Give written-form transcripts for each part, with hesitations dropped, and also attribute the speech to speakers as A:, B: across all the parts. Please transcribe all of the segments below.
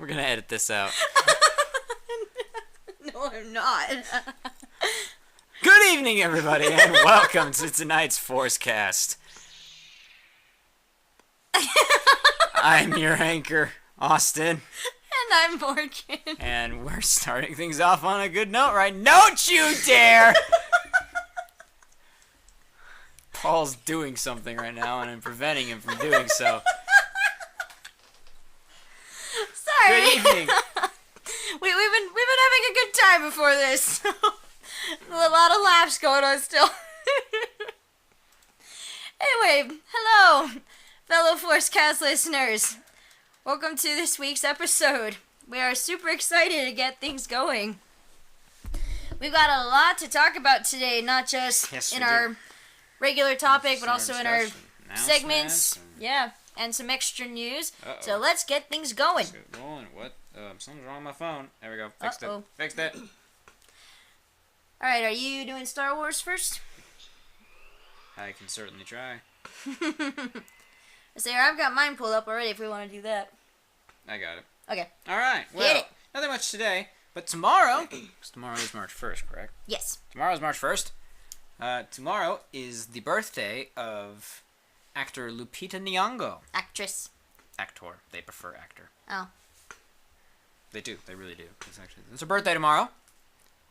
A: We're gonna edit this out.
B: No, I'm not.
A: Good evening, everybody, and welcome to tonight's Forcecast. I'm your anchor, Austin.
B: And I'm Morgan.
A: And we're starting things off on a good note, right? Don't you dare! Paul's doing something right now, and I'm preventing him from doing so.
B: Sorry.
A: Good evening.
B: We've been having a good time before this. A lot of laughs going on still. Anyway, hello, fellow Forcecast listeners. Welcome to this week's episode. We are super excited to get things going. We've got a lot to talk about today, not just in our regular topic, but also in our segments. Yeah, and some extra news. So let's get things going.
A: Let's get going. What? Something's wrong with my phone. There we go. Fixed it. Fixed it.
B: Alright, are you doing Star Wars first?
A: I can certainly try.
B: So I've got mine pulled up already if we want to do that.
A: I got it.
B: Okay.
A: Alright,
B: Hit
A: well,
B: it.
A: nothing much today, but tomorrow, because tomorrow is March 1st, correct?
B: Yes.
A: Tomorrow is March 1st. Tomorrow is the birthday of actor Lupita Nyong'o.
B: Actress.
A: Actor. They prefer actor.
B: Oh.
A: They do. They really do. It's her birthday tomorrow.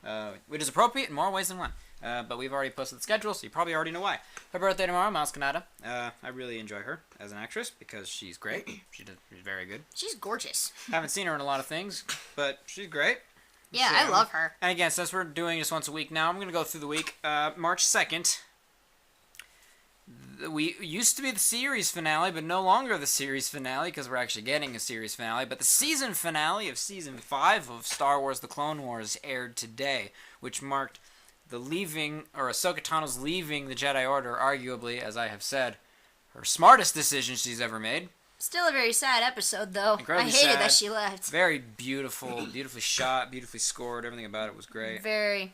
A: It is appropriate in more ways than one. But we've already posted the schedule, so you probably already know why. Her birthday tomorrow, Miles Kanata. I really enjoy her as an actress because she's great. She's very good.
B: She's gorgeous.
A: Haven't seen her in a lot of things, but she's great.
B: Yeah,
A: So,
B: I love her.
A: And again, since we're doing this once a week now, I'm going to go through the week. March 2nd. We used to be the series finale, but no longer the series finale because we're actually getting a series finale. But the season finale of Season 5 of Star Wars The Clone Wars aired today, which marked the leaving, or Ahsoka Tano's leaving the Jedi Order, arguably, as I have said, her smartest decision she's ever made.
B: Still a very sad episode, though.
A: Incredibly
B: I hated
A: sad.
B: that she left.
A: Very beautiful, beautifully shot, beautifully scored. Everything about it was great.
B: Very.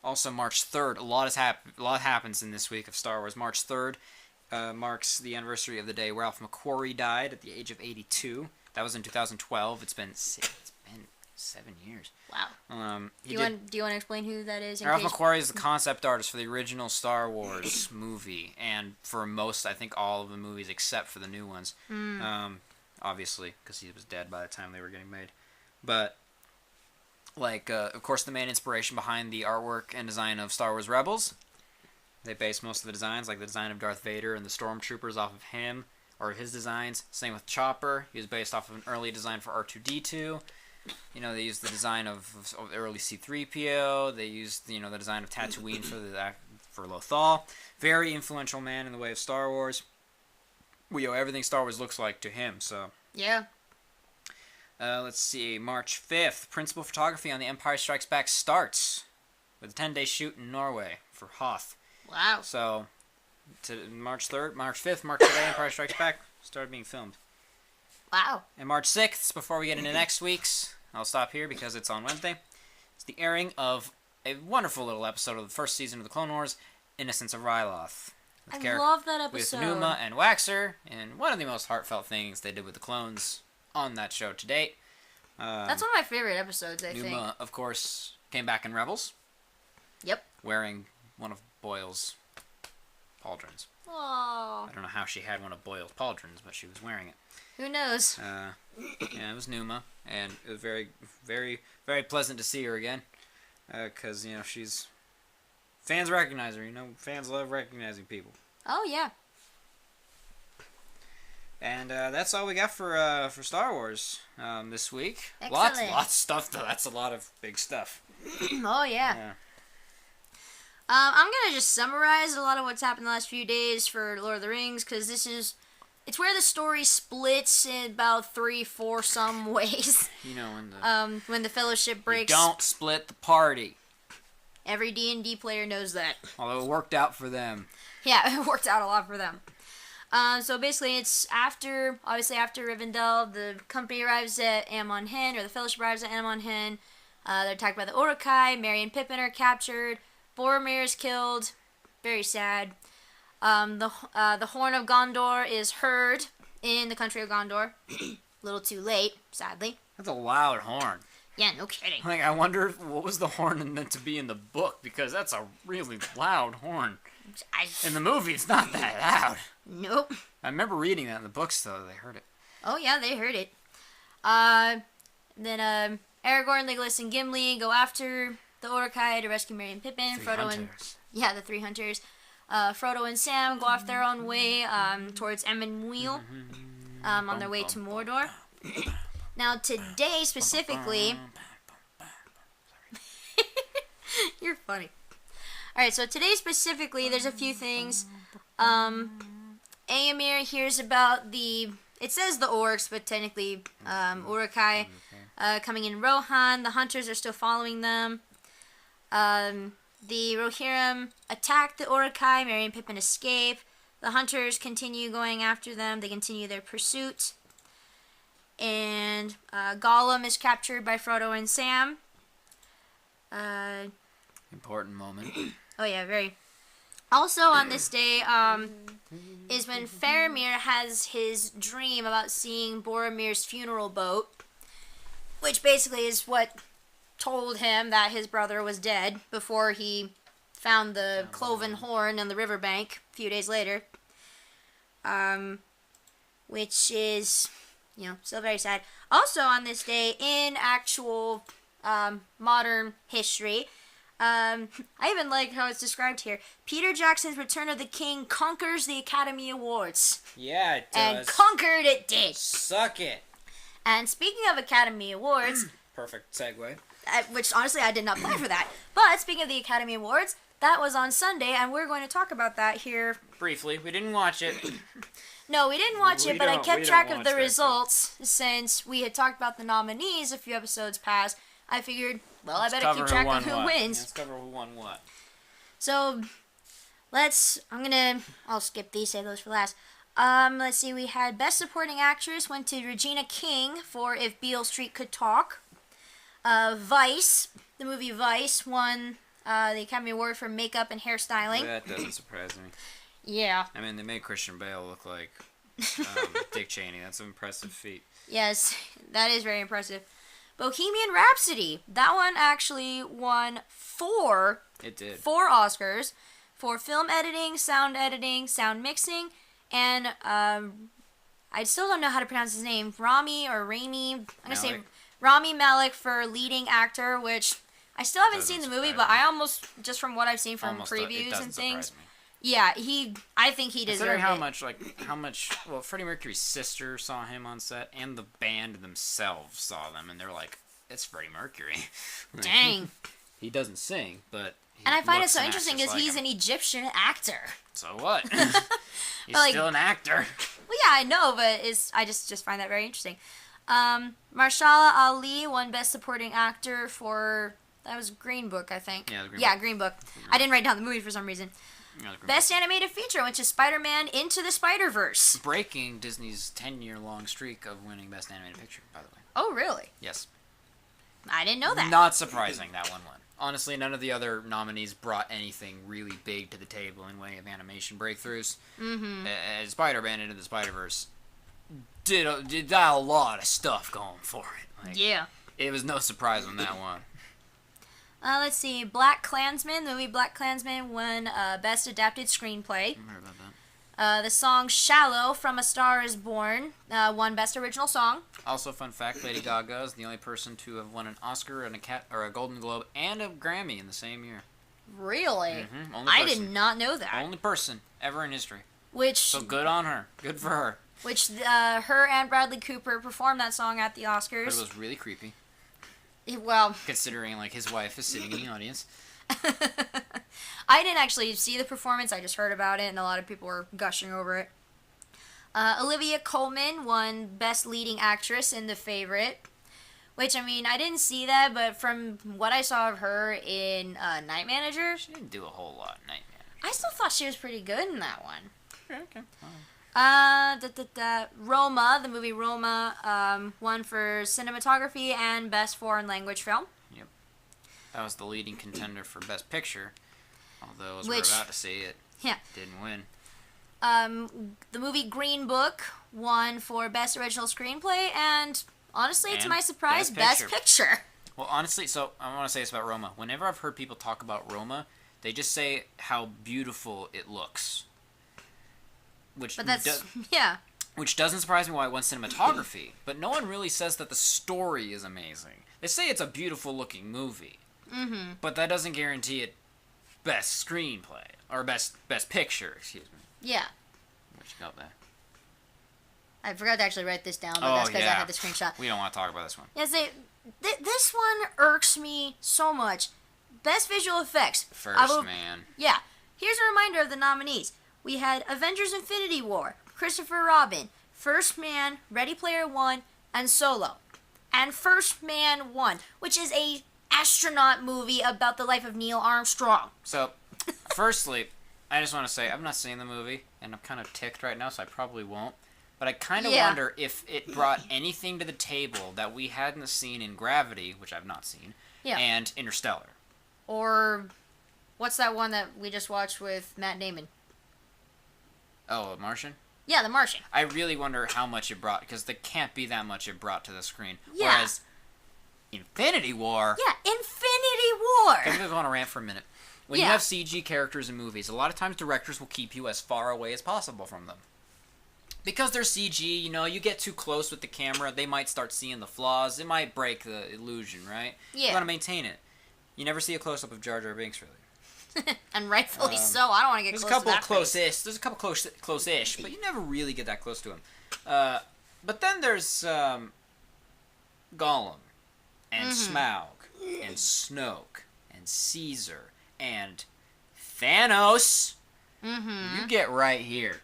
A: Also, March 3rd, a lot happens in this week of Star Wars. March 3rd marks the anniversary of the day Ralph McQuarrie died at the age of 82. That was in 2012. It's been 7 years.
B: Wow. Do you want to explain who that is?
A: Ralph McQuarrie is the concept artist for the original Star Wars movie, and for most, I think, all of the movies except for the new ones. Obviously, because he was dead by the time they were getting made. But, of course, the main inspiration behind the artwork and design of Star Wars Rebels. They based most of the designs, like the design of Darth Vader and the Stormtroopers, off of him, or his designs. Same with Chopper. He was based off of an early design for R2-D2. You know, they used the design of early C-3PO. They used, the design of Tatooine for Lothal. Very influential man in the way of Star Wars. We owe everything Star Wars looks like to him, so.
B: Yeah.
A: Let's see. March 5th, principal photography on The Empire Strikes Back starts with a 10-day shoot in Norway for Hoth.
B: Wow.
A: So, March 5th, marked the day Empire Strikes Back started being filmed.
B: Wow.
A: And March 6th, before we get into next week's, I'll stop here because it's on Wednesday, it's the airing of a wonderful little episode of the first season of the Clone Wars, Innocence of Ryloth.
B: I love that episode.
A: With Numa and Waxer, and one of the most heartfelt things they did with the clones on that show to date.
B: That's one of my favorite episodes, I think.
A: Numa, of course, came back in Rebels.
B: Yep.
A: Wearing one of Boyle's pauldrons.
B: Aww.
A: I don't know how she had one of Boyle's pauldrons, but she was wearing it.
B: Who knows?
A: Yeah, it was Numa, and it was very, very, very pleasant to see her again. Because, she's... Fans recognize her, fans love recognizing people.
B: Oh, yeah.
A: And that's all we got for Star Wars this week.
B: Excellent.
A: Lots of stuff, though. That's a lot of big stuff.
B: Oh, yeah. I'm going to just summarize a lot of what's happened the last few days for Lord of the Rings, because it's where the story splits in about 3-4 some ways. When the Fellowship breaks.
A: You don't split the party.
B: Every D&D player knows that.
A: Although it worked out for them.
B: Yeah, it worked out a lot for them. So basically, it's after Rivendell, the company arrives at Amon Hen, or the Fellowship arrives at Amon Hen. They're attacked by the Uruk-hai. Merry and Pippin are captured. Boromir is killed. Very sad. The Horn of Gondor is heard in the country of Gondor. A little too late, sadly.
A: That's a loud horn.
B: Yeah, no kidding.
A: Like, I wonder what was the horn meant to be in the book, because that's a really loud horn. In the movie, it's not that loud.
B: Nope.
A: I remember reading that in the books, though. They heard it.
B: Oh, yeah, they heard it. Then Aragorn, Legolas, and Gimli go after the Uruk-hai to rescue Merry and Pippin. Yeah, the three hunters. Frodo and Sam go off their own way towards Emyn Muil on their way to Mordor. Now, today specifically... You're funny. Alright, so today specifically, there's a few things. Éomer hears about the... It says the orcs, but technically Uruk-hai coming in Rohan. The hunters are still following them. The Rohirrim attack the Uruk-hai. Merry and Pippin escape. The hunters continue going after them. They continue their pursuit. And Gollum is captured by Frodo and Sam.
A: Important moment.
B: Oh yeah, very. Also on this day is when Faramir has his dream about seeing Boromir's funeral boat, which basically is what told him that his brother was dead before he found the cloven horn on the riverbank a few days later. Which is, still very sad. Also on this day, in actual modern history, I even like how it's described here. Peter Jackson's Return of the King conquers the Academy Awards.
A: Yeah, it does.
B: And conquered it did.
A: Suck it.
B: And speaking of Academy Awards...
A: Perfect segue.
B: Which, honestly, I did not plan for that. But, speaking of the Academy Awards, that was on Sunday, and we're going to talk about that here.
A: Briefly. We didn't watch it.
B: No, we didn't watch it, but I kept track of the results since we had talked about the nominees a few episodes past. I figured, well, I better keep track of who wins.
A: Let's cover who won what.
B: So, I'll skip these, save those for last. Let's see, we had Best Supporting Actress went to Regina King for If Beale Street Could Talk. Vice, the movie Vice, won the Academy Award for makeup and hairstyling.
A: That doesn't surprise me.
B: Yeah.
A: I mean, they made Christian Bale look like Dick Cheney. That's an impressive feat.
B: Yes, that is very impressive. Bohemian Rhapsody, that one actually won four Oscars for film editing, sound mixing, and I still don't know how to pronounce his name. Rami. I'm going to say Rami Malek for leading actor, which I still haven't seen the movie, but I almost, just from what I've seen from previews and things, yeah, I think he deserved it.
A: How much, Freddie Mercury's sister saw him on set, and the band themselves saw them, and they're like, it's Freddie Mercury.
B: Dang.
A: He doesn't sing, but
B: and I find it so interesting because he's an Egyptian actor.
A: So what? He's still an actor.
B: Well, yeah, I know, but I just find that very interesting. Mahershala Ali won Best Supporting Actor for, that was Green Book, I think.
A: Yeah,
B: Green Book. I didn't write down the movie for some reason. Best Animated Feature went to Spider-Man Into the Spider-Verse.
A: Breaking Disney's 10-year-long streak of winning Best Animated Picture, by the way.
B: Oh, really?
A: Yes.
B: I didn't know that.
A: Not surprising that one won. Honestly, none of the other nominees brought anything really big to the table in way of animation breakthroughs. Mm-hmm. Spider-Man Into the Spider-Verse did a lot of stuff going for it.
B: Yeah.
A: It was no surprise on that one.
B: Let's see. Black Klansman, the movie Black Klansman won Best Adapted Screenplay.
A: I heard about that.
B: The song Shallow from A Star Is Born won Best Original Song.
A: Also, fun fact, Lady Gaga is the only person to have won an Oscar and a Golden Globe and a Grammy in the same year.
B: Really?
A: Mm-hmm.
B: I did not know that.
A: Only person ever in history.
B: So
A: good on her. Good for her.
B: Which her and Bradley Cooper performed that song at the Oscars.
A: But it was really creepy.
B: Well,
A: considering his wife is sitting in the audience.
B: I didn't actually see the performance. I just heard about it, and a lot of people were gushing over it. Olivia Colman won Best Leading Actress in The Favorite, which, I mean, I didn't see that, but from what I saw of her in Night Manager,
A: she didn't do a whole lot in Night Manager.
B: I still thought she was pretty good in that one.
A: Okay.
B: Roma, the movie Roma, won for cinematography and Best Foreign Language Film.
A: Yep. That was the leading contender for Best Picture, although as we're about to see, it didn't win.
B: The movie Green Book won for Best Original Screenplay, and honestly, to my surprise, Best Picture.
A: Well, honestly, so I want to say this about Roma. Whenever I've heard people talk about Roma, they just say how beautiful it looks. Which doesn't surprise me why it won cinematography. But no one really says that the story is amazing. They say it's a beautiful looking movie. Mm-hmm. But that doesn't guarantee it best screenplay. Or best picture, excuse me.
B: Yeah.
A: What you got there?
B: I forgot to actually write this down, but that's because I had the screenshot.
A: We don't want to talk about this one.
B: Yes, this one irks me so much. Best visual effects.
A: First Man.
B: Yeah. Here's a reminder of the nominees. We had Avengers Infinity War, Christopher Robin, First Man, Ready Player One, and Solo. And First Man won, which is a astronaut movie about the life of Neil Armstrong.
A: So, firstly, I just want to say I've not seen the movie, and I'm kind of ticked right now, so I probably won't. But I kind of wonder if it brought anything to the table that we hadn't seen in Gravity, which I've not seen, and Interstellar.
B: Or, what's that one that we just watched with Matt Damon?
A: Oh, Martian?
B: Yeah, The Martian.
A: I really wonder how much it brought, because there can't be that much it brought to the screen.
B: Yeah.
A: Whereas Infinity War...
B: Yeah, Infinity War!
A: I'm going to go on a rant for a minute. When you have CG characters in movies, a lot of times directors will keep you as far away as possible from them. Because they're CG, you get too close with the camera, they might start seeing the flaws. It might break the illusion, right?
B: Yeah.
A: You want to maintain it. You never see a close-up of Jar Jar Binks, really.
B: And rightfully so. I don't want to get close to that face.
A: There's a couple close-ish, but you never really get that close to him. But then there's Gollum, and Smaug, and Snoke, and Caesar, and Thanos. You get right here.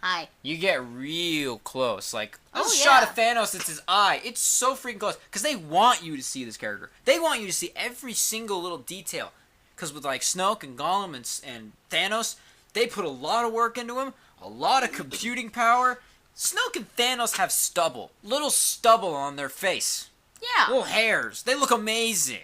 B: Hi.
A: You get real close. Like, this shot of Thanos, it's his eye. It's so freaking close. Because they want you to see this character. They want you to see every single little detail. Because with, like, Snoke and Gollum and Thanos, they put a lot of work into him. A lot of computing power. Snoke and Thanos have stubble. Little stubble on their face.
B: Yeah.
A: Little hairs. They look amazing.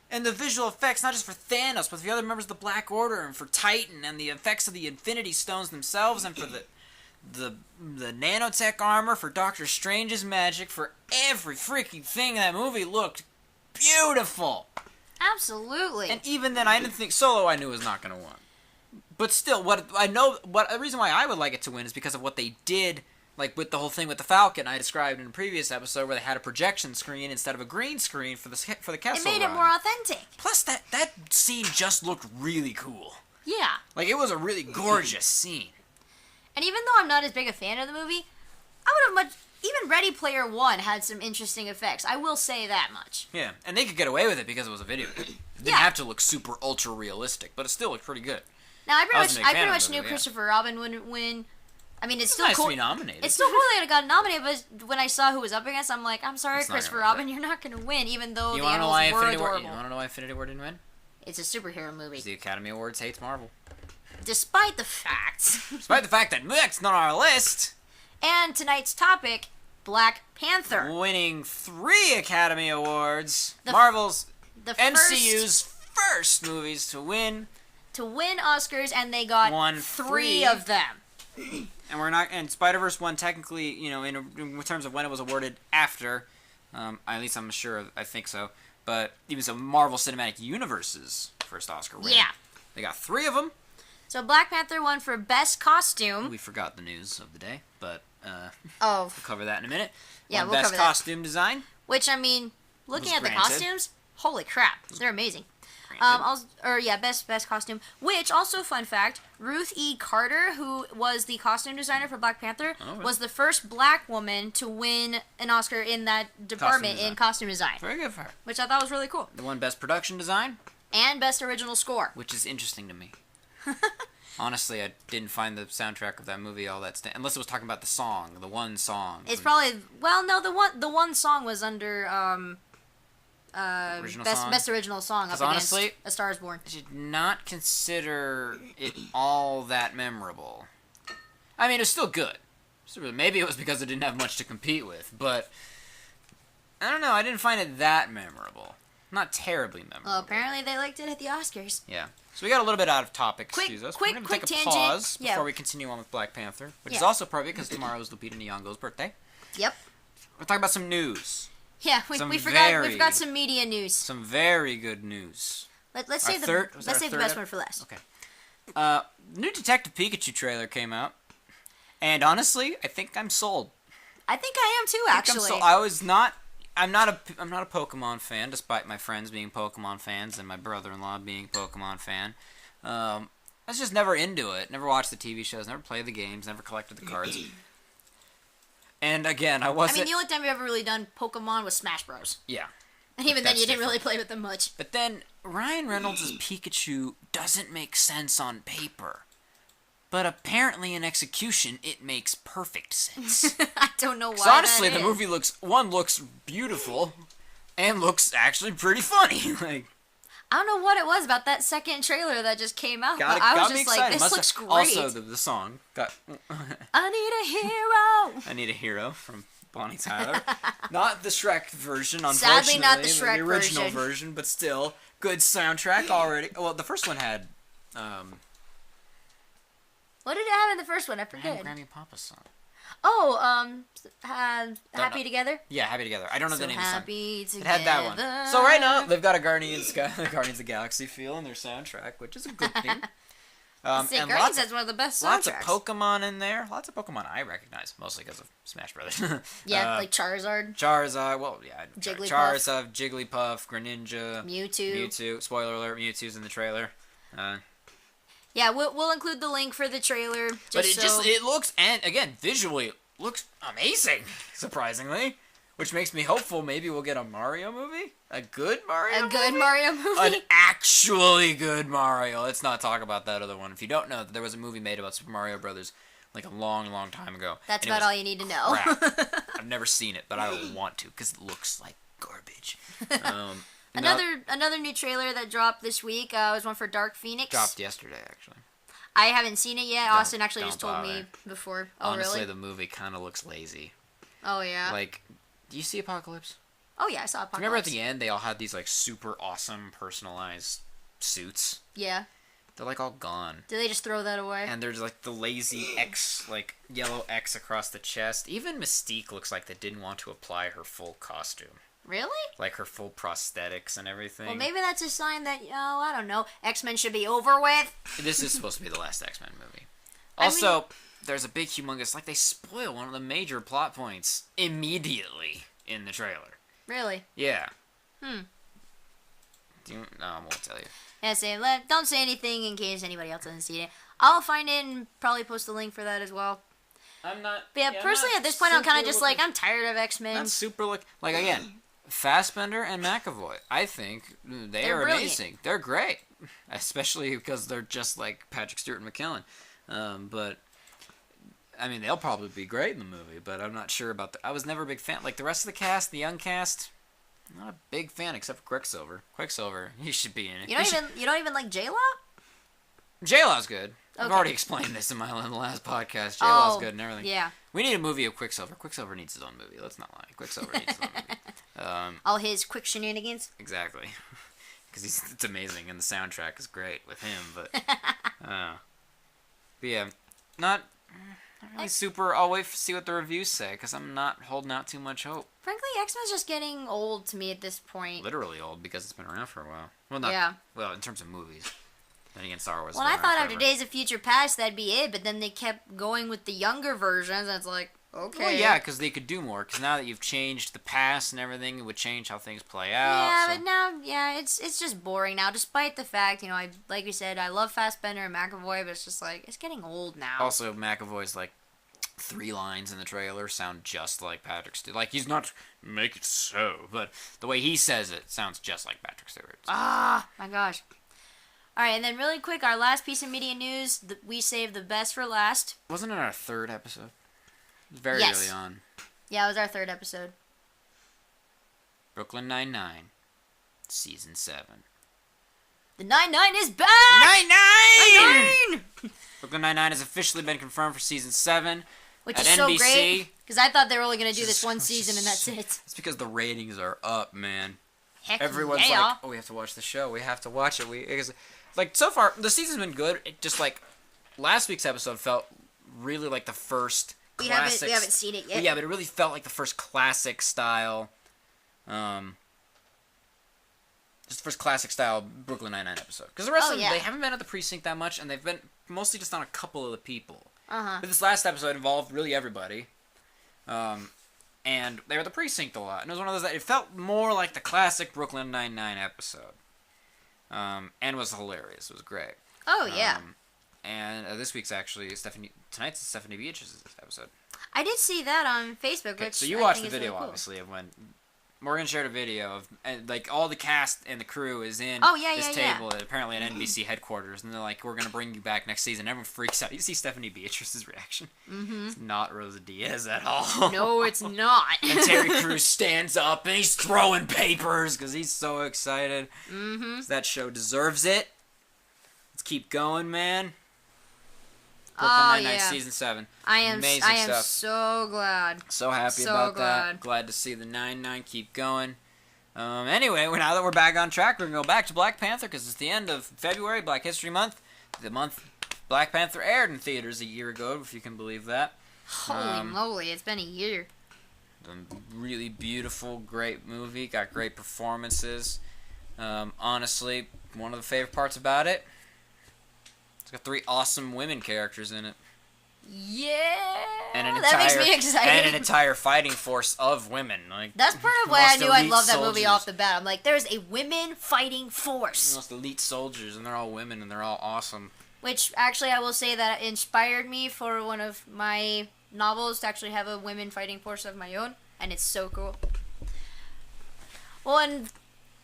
A: And the visual effects, not just for Thanos, but for the other members of the Black Order, and for Titan, and the effects of the Infinity Stones themselves, and for the nanotech armor, for Doctor Strange's magic, for every freaking thing in that movie looked beautiful.
B: Absolutely.
A: And even then, I didn't think Solo I knew was not going to win. But still, the reason why I would like it to win is because of what they did. Like with the whole thing with the Falcon, I described in a previous episode where they had a projection screen instead of a green screen for the Kessel
B: It made
A: Run.
B: it more authentic.
A: Plus, that scene just looked really cool.
B: Yeah.
A: Like, it was a really gorgeous scene.
B: And even though I'm not as big a fan of the movie, I would have even Ready Player One had some interesting effects. I will say that much.
A: Yeah, and they could get away with it because it was a video game. It didn't have to look super ultra realistic, but it still looked pretty good.
B: Now, I pretty much knew Christopher Robin wouldn't win. I mean, it's still
A: nice
B: cool.
A: to be nominated.
B: It's still cool that it got nominated, but when I saw who was up against, I'm like, I'm sorry, Christopher Robin, you're not going to win, even though the animals were adorable.
A: You want to know why Infinity War didn't win?
B: It's a superhero movie.
A: The Academy Awards hates Marvel.
B: Despite the fact
A: that that's not on our list.
B: And tonight's topic, Black Panther.
A: Winning 3 Academy Awards. Marvel's MCU's first movies to win
B: Oscars, and they got 3 of them.
A: And we're not. And Spider-Verse won technically, in terms of when it was awarded after. At least I'm sure. I think so. But even so, Marvel Cinematic Universe's first Oscar win.
B: Yeah.
A: They got 3 of them.
B: So Black Panther won for Best Costume.
A: We forgot the news of the day, but
B: we'll
A: cover that in a minute.
B: Yeah,
A: we'll cover that. Best Costume Design.
B: Which, I mean, looking at the costumes, holy crap, they're amazing. Best costume. Which, also fun fact, Ruth E. Carter, who was the costume designer for Black Panther, was the first black woman to win an Oscar in that department in costume design.
A: Very good for her.
B: Which I thought was really cool.
A: The won Best Production Design.
B: And Best Original Score.
A: Which is interesting to me. Honestly, I didn't find the soundtrack of that movie all that unless it was talking about the one song.
B: It's probably the one song was under best original song up against A Star Is Born.
A: I did not consider it all that memorable. I mean, it was still good. Maybe it was because it didn't have much to compete with, but I don't know. I didn't find it that memorable. Not terribly memorable.
B: Well, apparently they liked it at the Oscars.
A: Yeah. So we got a little bit out of topic, excuse us.
B: Quick
A: We're going to take a
B: tangent.
A: pause before we continue on with Black Panther, which is also probably because tomorrow is Lupita Nyong'o's birthday.
B: Yep.
A: We're talking about some news.
B: Yeah, we forgot some media news.
A: Some very good news.
B: Let's save the best one for last.
A: Okay. New Detective Pikachu trailer came out, and honestly, I think I'm sold.
B: I think I am too, actually.
A: I'm not a Pokemon fan, despite my friends being Pokemon fans and my brother-in-law being a Pokemon fan. I was just never into it. Never watched the TV shows. Never played the games. Never collected the cards. And again, I wasn't.
B: I mean, the only time you've ever really done Pokemon was Smash Bros.
A: Yeah.
B: And even then, you didn't really play with them much.
A: But then Ryan Reynolds' Pikachu doesn't make sense on paper. But apparently in execution, it makes perfect sense.
B: I don't know why.
A: So honestly, the movie looks beautiful, and looks actually pretty funny. Like,
B: I don't know what it was about that second trailer that just came out, but I was just like, this looks great.
A: Also, the song got.
B: I need a hero.
A: I need a hero from Bonnie Tyler. Not the Shrek version, unfortunately.
B: Sadly, not the Shrek
A: original version, but still good soundtrack already. Well, the first one had.
B: What did it have in the first one? I forget.
A: Granny and Papa's song.
B: Oh, Happy Together?
A: Yeah, Happy Together. I don't know the name of the song.
B: Happy Together.
A: It had that one. So right now, they've got a Guardians of the Galaxy feel in their soundtrack, which is a good thing.
B: And Guardians has one of the best soundtracks.
A: Lots of Pokemon in there. Lots of Pokemon I recognize, mostly because of Smash Brothers.
B: Yeah, like Charizard.
A: Jigglypuff. Charizard, Jigglypuff, Greninja.
B: Mewtwo.
A: Spoiler alert, Mewtwo's in the trailer.
B: Yeah, we'll include the link for the trailer.
A: It looks, and again, visually, looks amazing, surprisingly. Which makes me hopeful maybe we'll get a Mario movie? A good Mario movie?
B: A good Mario movie?
A: An actually good Mario. Let's not talk about that other one. If you don't know, there was a movie made about Super Mario Brothers like a long, long time ago.
B: That's about all you need to know.
A: I've never seen it, but I would want to because it looks like garbage.
B: Another new trailer that dropped this week was one for Dark Phoenix.
A: Dropped yesterday, actually.
B: I haven't seen it yet. Austin actually just told me before. Oh,
A: honestly,
B: really?
A: the movie kind of looks lazy.
B: Oh, yeah.
A: Like, do you see Apocalypse?
B: Oh, yeah, I saw Apocalypse.
A: Remember at the end, they all had these, like, super awesome personalized suits?
B: Yeah.
A: They're, like, all gone.
B: Did they just throw that away?
A: And there's, like, the lazy X, like, yellow X across the chest. Even Mystique looks like they didn't want to apply her full costume.
B: Really?
A: Like, her full prosthetics and everything.
B: Well, maybe that's a sign that, I don't know, X-Men should be over with.
A: This is supposed to be the last X-Men movie. Also, there's a big, humongous, like, they spoil one of the major plot points immediately in the trailer.
B: Really?
A: Yeah. No, I won't tell you.
B: Yeah, don't say anything in case anybody else hasn't seen it. I'll find it and probably post a link for that as well.
A: I'm not...
B: But yeah, personally, at this point, I'm kind of just like, I'm tired of X-Men.
A: Not super, like, again, Fassbender and McAvoy, I think they're
B: brilliant.
A: Amazing. They're great. Especially because they're just like Patrick Stewart and McKellen. But... I mean, they'll probably be great in the movie, but I'm not sure about I was never a big fan. Like, the rest of the cast, the young cast, not a big fan except for Quicksilver. Quicksilver, he should be in it.
B: You don't even like J-Law?
A: J-Law's good. Okay. I've already explained this in the last podcast. J-Law's good and everything.
B: Yeah.
A: We need a movie of Quicksilver. Quicksilver needs his own movie. Let's not lie. Quicksilver needs his own movie.
B: All his quick shenanigans?
A: Exactly. Because it's amazing, and the soundtrack is great with him, but yeah, not really super. I'll wait to see what the reviews say, because I'm not holding out too much hope.
B: Frankly, X-Men's just getting old to me at this point.
A: Literally old, because it's been around for a while. Well, in terms of movies. Then again, Star Wars.
B: Well, I thought after Days of Future Past, that'd be it, but then they kept going with the younger versions, and it's like, okay.
A: Well, yeah, because they could do more, because now that you've changed the past and everything, it would change how things play out.
B: Yeah, but now, it's just boring now, despite the fact, like we said, I love Fassbender and McAvoy, but it's just like, it's getting old now.
A: Also, McAvoy's, like, 3 lines in the trailer sound just like Patrick Stewart. Like, he's not, make it so, but the way he says it sounds just like Patrick Stewart. So.
B: Ah, my gosh. Alright, and then really quick, our last piece of media news, we saved the best for last.
A: Wasn't it our 3rd episode? It was very early on.
B: Yeah, it was our 3rd episode.
A: Brooklyn Nine-Nine, Season 7.
B: The 9-9 is back!
A: 9-9! Brooklyn Nine-Nine has officially been confirmed for Season 7.
B: Which is
A: NBC.
B: So great, because I thought they were only going to do this one season and that's it.
A: It's because the ratings are up, man.
B: Heck
A: everyone's
B: yeah.
A: like, oh, we have to watch the show. We have to watch it. Because, like, so far, the season's been good. It just, like, last week's episode felt really like the first classic...
B: We haven't seen it yet.
A: Yeah, but it really felt like the first classic style... just the first classic style Brooklyn Nine-Nine episode. Because the rest of them, they haven't been at the precinct that much, and they've been mostly just on a couple of the people.
B: Uh-huh.
A: But this last episode involved really everybody. And they were at the precinct a lot. And it was one of those that it felt more like the classic Brooklyn Nine-Nine episode. And was hilarious. It was great.
B: Oh, yeah.
A: And this week's actually tonight's Stephanie Beatrice's episode.
B: I did see that on Facebook.
A: Okay,
B: which
A: so you
B: I
A: watched
B: think
A: the
B: is
A: video,
B: really cool.
A: obviously, of when Morgan shared a video of, like, all the cast and the crew is in this table at apparently at NBC headquarters, and they're like, we're going to bring you back next season. Everyone freaks out. You see Stephanie Beatrice's reaction? Mm-hmm. It's not Rosa Diaz at all.
B: No, it's not.
A: And Terry Crews stands up, and he's throwing papers because he's so excited.
B: Mm-hmm.
A: So that show deserves it. Let's keep going, man. Brooklyn Nine-Nine Season 7.
B: I am
A: stuff.
B: so glad.
A: So happy about that. Glad to see the 9-9 keep going. Anyway, now that we're back on track, we're going to go back to Black Panther because it's the end of February, Black History Month. The month Black Panther aired in theaters a year ago, if you can believe that.
B: Holy moly, it's been a year.
A: A really beautiful, great movie. Got great performances. Honestly, one of the favorite parts about it, it's got 3 awesome women characters in it.
B: Yeah,
A: that
B: makes me excited.
A: And an entire fighting force of women. Like,
B: that's part of why I knew I'd love that
A: soldiers.
B: movie off the bat. I'm like, there's a women fighting force.
A: The most elite soldiers, and they're all women, and they're all awesome.
B: Which, actually, I will say that inspired me for one of my novels to actually have a women fighting force of my own, and it's so cool. Well, and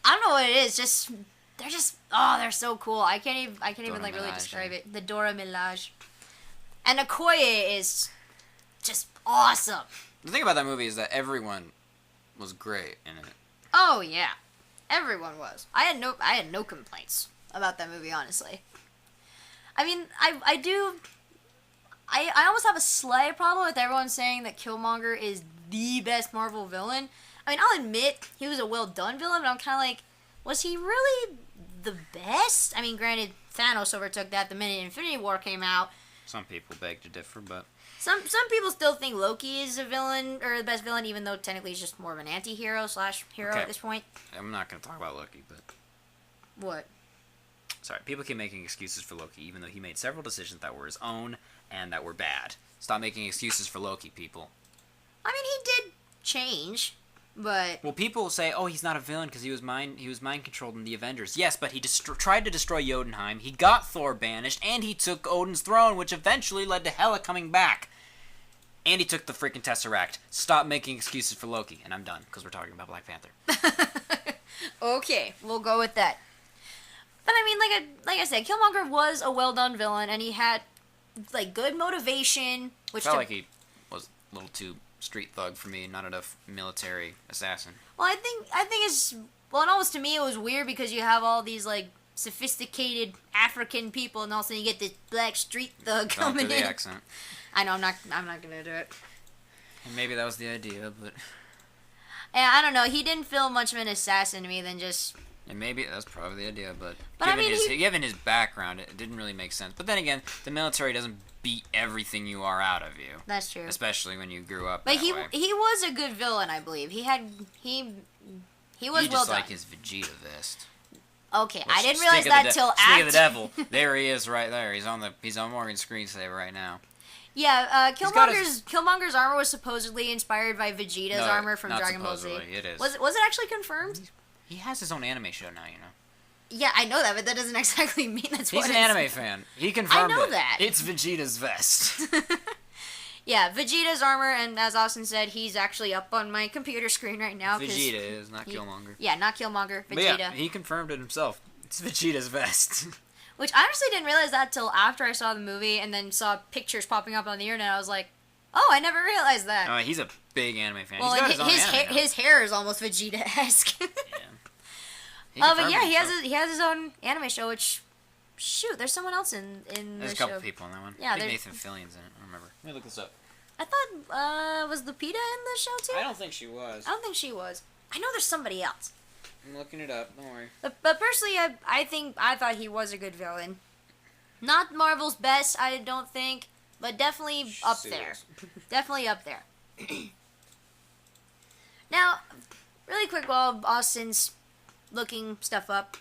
B: I don't know what it is, they're so cool. I can't even like really describe it. The Dora Milaje. And Okoye is just awesome.
A: The thing about that movie is that everyone was great in it.
B: Oh yeah, everyone was. I had no complaints about that movie, honestly. I mean, I almost have a slight problem with everyone saying that Killmonger is the best Marvel villain. I mean, I'll admit he was a well done villain, but I'm kind of like, was he really the best? I mean, granted, Thanos overtook that the minute Infinity War came out.
A: Some people beg to differ, but
B: some people still think Loki is a villain, or the best villain, even though technically he's just more of an anti-hero / hero at this point.
A: I'm not going to talk about Loki, but...
B: What?
A: Sorry, people keep making excuses for Loki, even though he made several decisions that were his own and that were bad. Stop making excuses for Loki, people.
B: I mean, he did change, but...
A: Well, people say, oh, he's not a villain because he was mind-controlled in the Avengers. Yes, but he tried to destroy Jotunheim, he got Thor banished, and he took Odin's throne, which eventually led to Hela coming back. And he took the freaking Tesseract. Stop making excuses for Loki. And I'm done, because we're talking about Black Panther.
B: Okay, we'll go with that. But I mean, like I said, Killmonger was a well-done villain, and he had, like, good motivation, which...
A: Felt like he was a little too street thug for me, not enough military assassin.
B: Well, I think it's... Well, and almost to me, it was weird because you have all these, like, sophisticated African people, and all of a sudden you get this black street thug coming in.
A: Don't do the accent.
B: I know, I'm not gonna do it.
A: And maybe that was the idea, but...
B: Yeah, I don't know. He didn't feel much of an assassin to me than just...
A: And maybe that's probably the idea, but
B: given
A: given his background, it didn't really make sense. But then again, the military doesn't beat everything you are out of you.
B: That's true.
A: Especially when you grew up
B: but
A: that way.
B: he was a good villain, I believe. He was well done.
A: just like his Vegeta vest.
B: Okay,
A: Which,
B: I didn't realize that till after.
A: Speaking of the devil, there he is right there. He's on Morgan's screensaver right now.
B: Yeah, Killmonger's armor was supposedly inspired by Vegeta's armor from Dragon Ball Z.
A: It is.
B: Was it actually confirmed?
A: He has his own anime show now, you know.
B: Yeah, I know that, but that doesn't exactly mean that's what it is.
A: He's an anime fan. He confirmed it.
B: I know that.
A: It's Vegeta's vest.
B: Yeah, Vegeta's armor, and as Austin said, he's actually up on my computer screen right now.
A: Vegeta is, not Killmonger.
B: Yeah, not Killmonger, Vegeta.
A: But yeah, he confirmed it himself. It's Vegeta's vest.
B: Which I honestly didn't realize that till after I saw the movie and then saw pictures popping up on the internet. I was like, oh, I never realized that.
A: He's a big anime fan.
B: Well,
A: He's got
B: his hair is almost Vegeta-esque.
A: Yeah.
B: But yeah, he has his own anime show, which, shoot, there's someone else in the show.
A: There's a couple people in that one.
B: Yeah,
A: I think Nathan Fillion's in it. I don't remember. Let me look this up.
B: I thought, was Lupita in the show too?
A: I don't think she was.
B: I don't think she was. I know there's somebody else.
A: I'm looking it up. Don't worry.
B: But personally, I thought he was a good villain. Not Marvel's best, I don't think, but definitely up there. Definitely up there. Now, really quick while Austin's looking stuff up.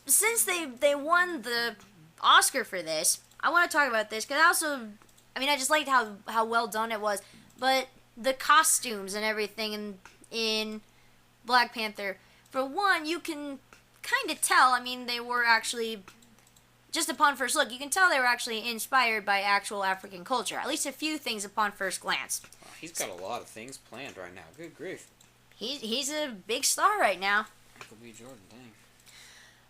B: Since they won the Oscar for this, I want to talk about this because I just liked how well done it was, but the costumes and everything in Black Panther, for one, you can kind of tell, they were actually, just upon first look, you can tell they were actually inspired by actual African culture, at least a few things upon first glance.
A: Wow, he's got a lot of things planned right now. Good grief.
B: He's a big star right now.
A: Michael B. Jordan, dang.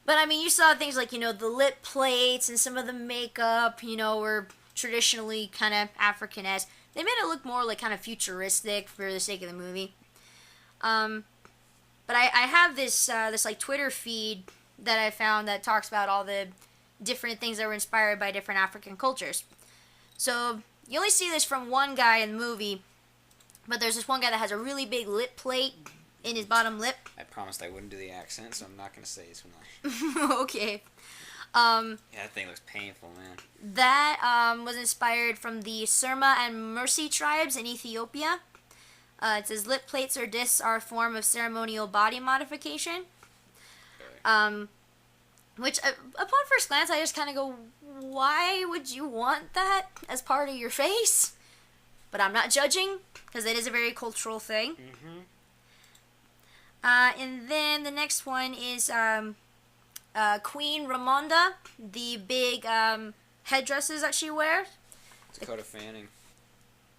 B: But you saw things like, the lip plates and some of the makeup, were traditionally kind of African-esque. They made it look more like kind of futuristic for the sake of the movie. But I have this like Twitter feed that I found that talks about all the different things that were inspired by different African cultures. So you only see this from one guy in the movie, but there's this one guy that has a really big lip plate in his bottom lip.
A: I promised I wouldn't do the accent, so I'm not going to say this one.
B: Okay.
A: Yeah, that thing looks painful, man.
B: That was inspired from the Surma and Mercy tribes in Ethiopia. It says lip plates or discs are a form of ceremonial body modification.
A: Okay.
B: Which, upon first glance, I just kind of go, why would you want that as part of your face? But I'm not judging, because it is a very cultural thing.
A: Mm-hmm.
B: And then the next one is Queen Ramonda, the big headdresses that she wears.
A: Dakota Fanning.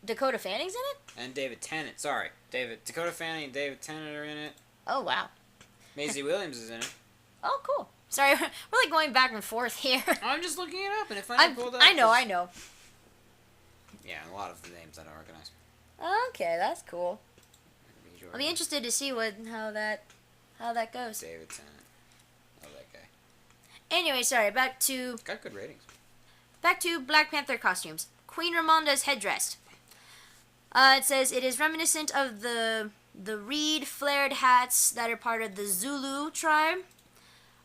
B: Dakota Fanning's in it?
A: And David Tennant. Sorry. Dakota Fanning and David Tennant are in it.
B: Oh, wow.
A: Maisie Williams is in it.
B: Oh, cool. Sorry, we're like going back and forth here.
A: I'm just looking it up, and if I pulled up...
B: I know.
A: Yeah, a lot of the names I don't recognize.
B: Okay, that's cool. I'll be interested to see how that goes.
A: David Tennant. Love that guy.
B: Anyway, sorry, back to
A: Got good ratings.
B: Back to Black Panther costumes. Queen Ramonda's headdress. It says it is reminiscent of the reed flared hats that are part of the Zulu tribe.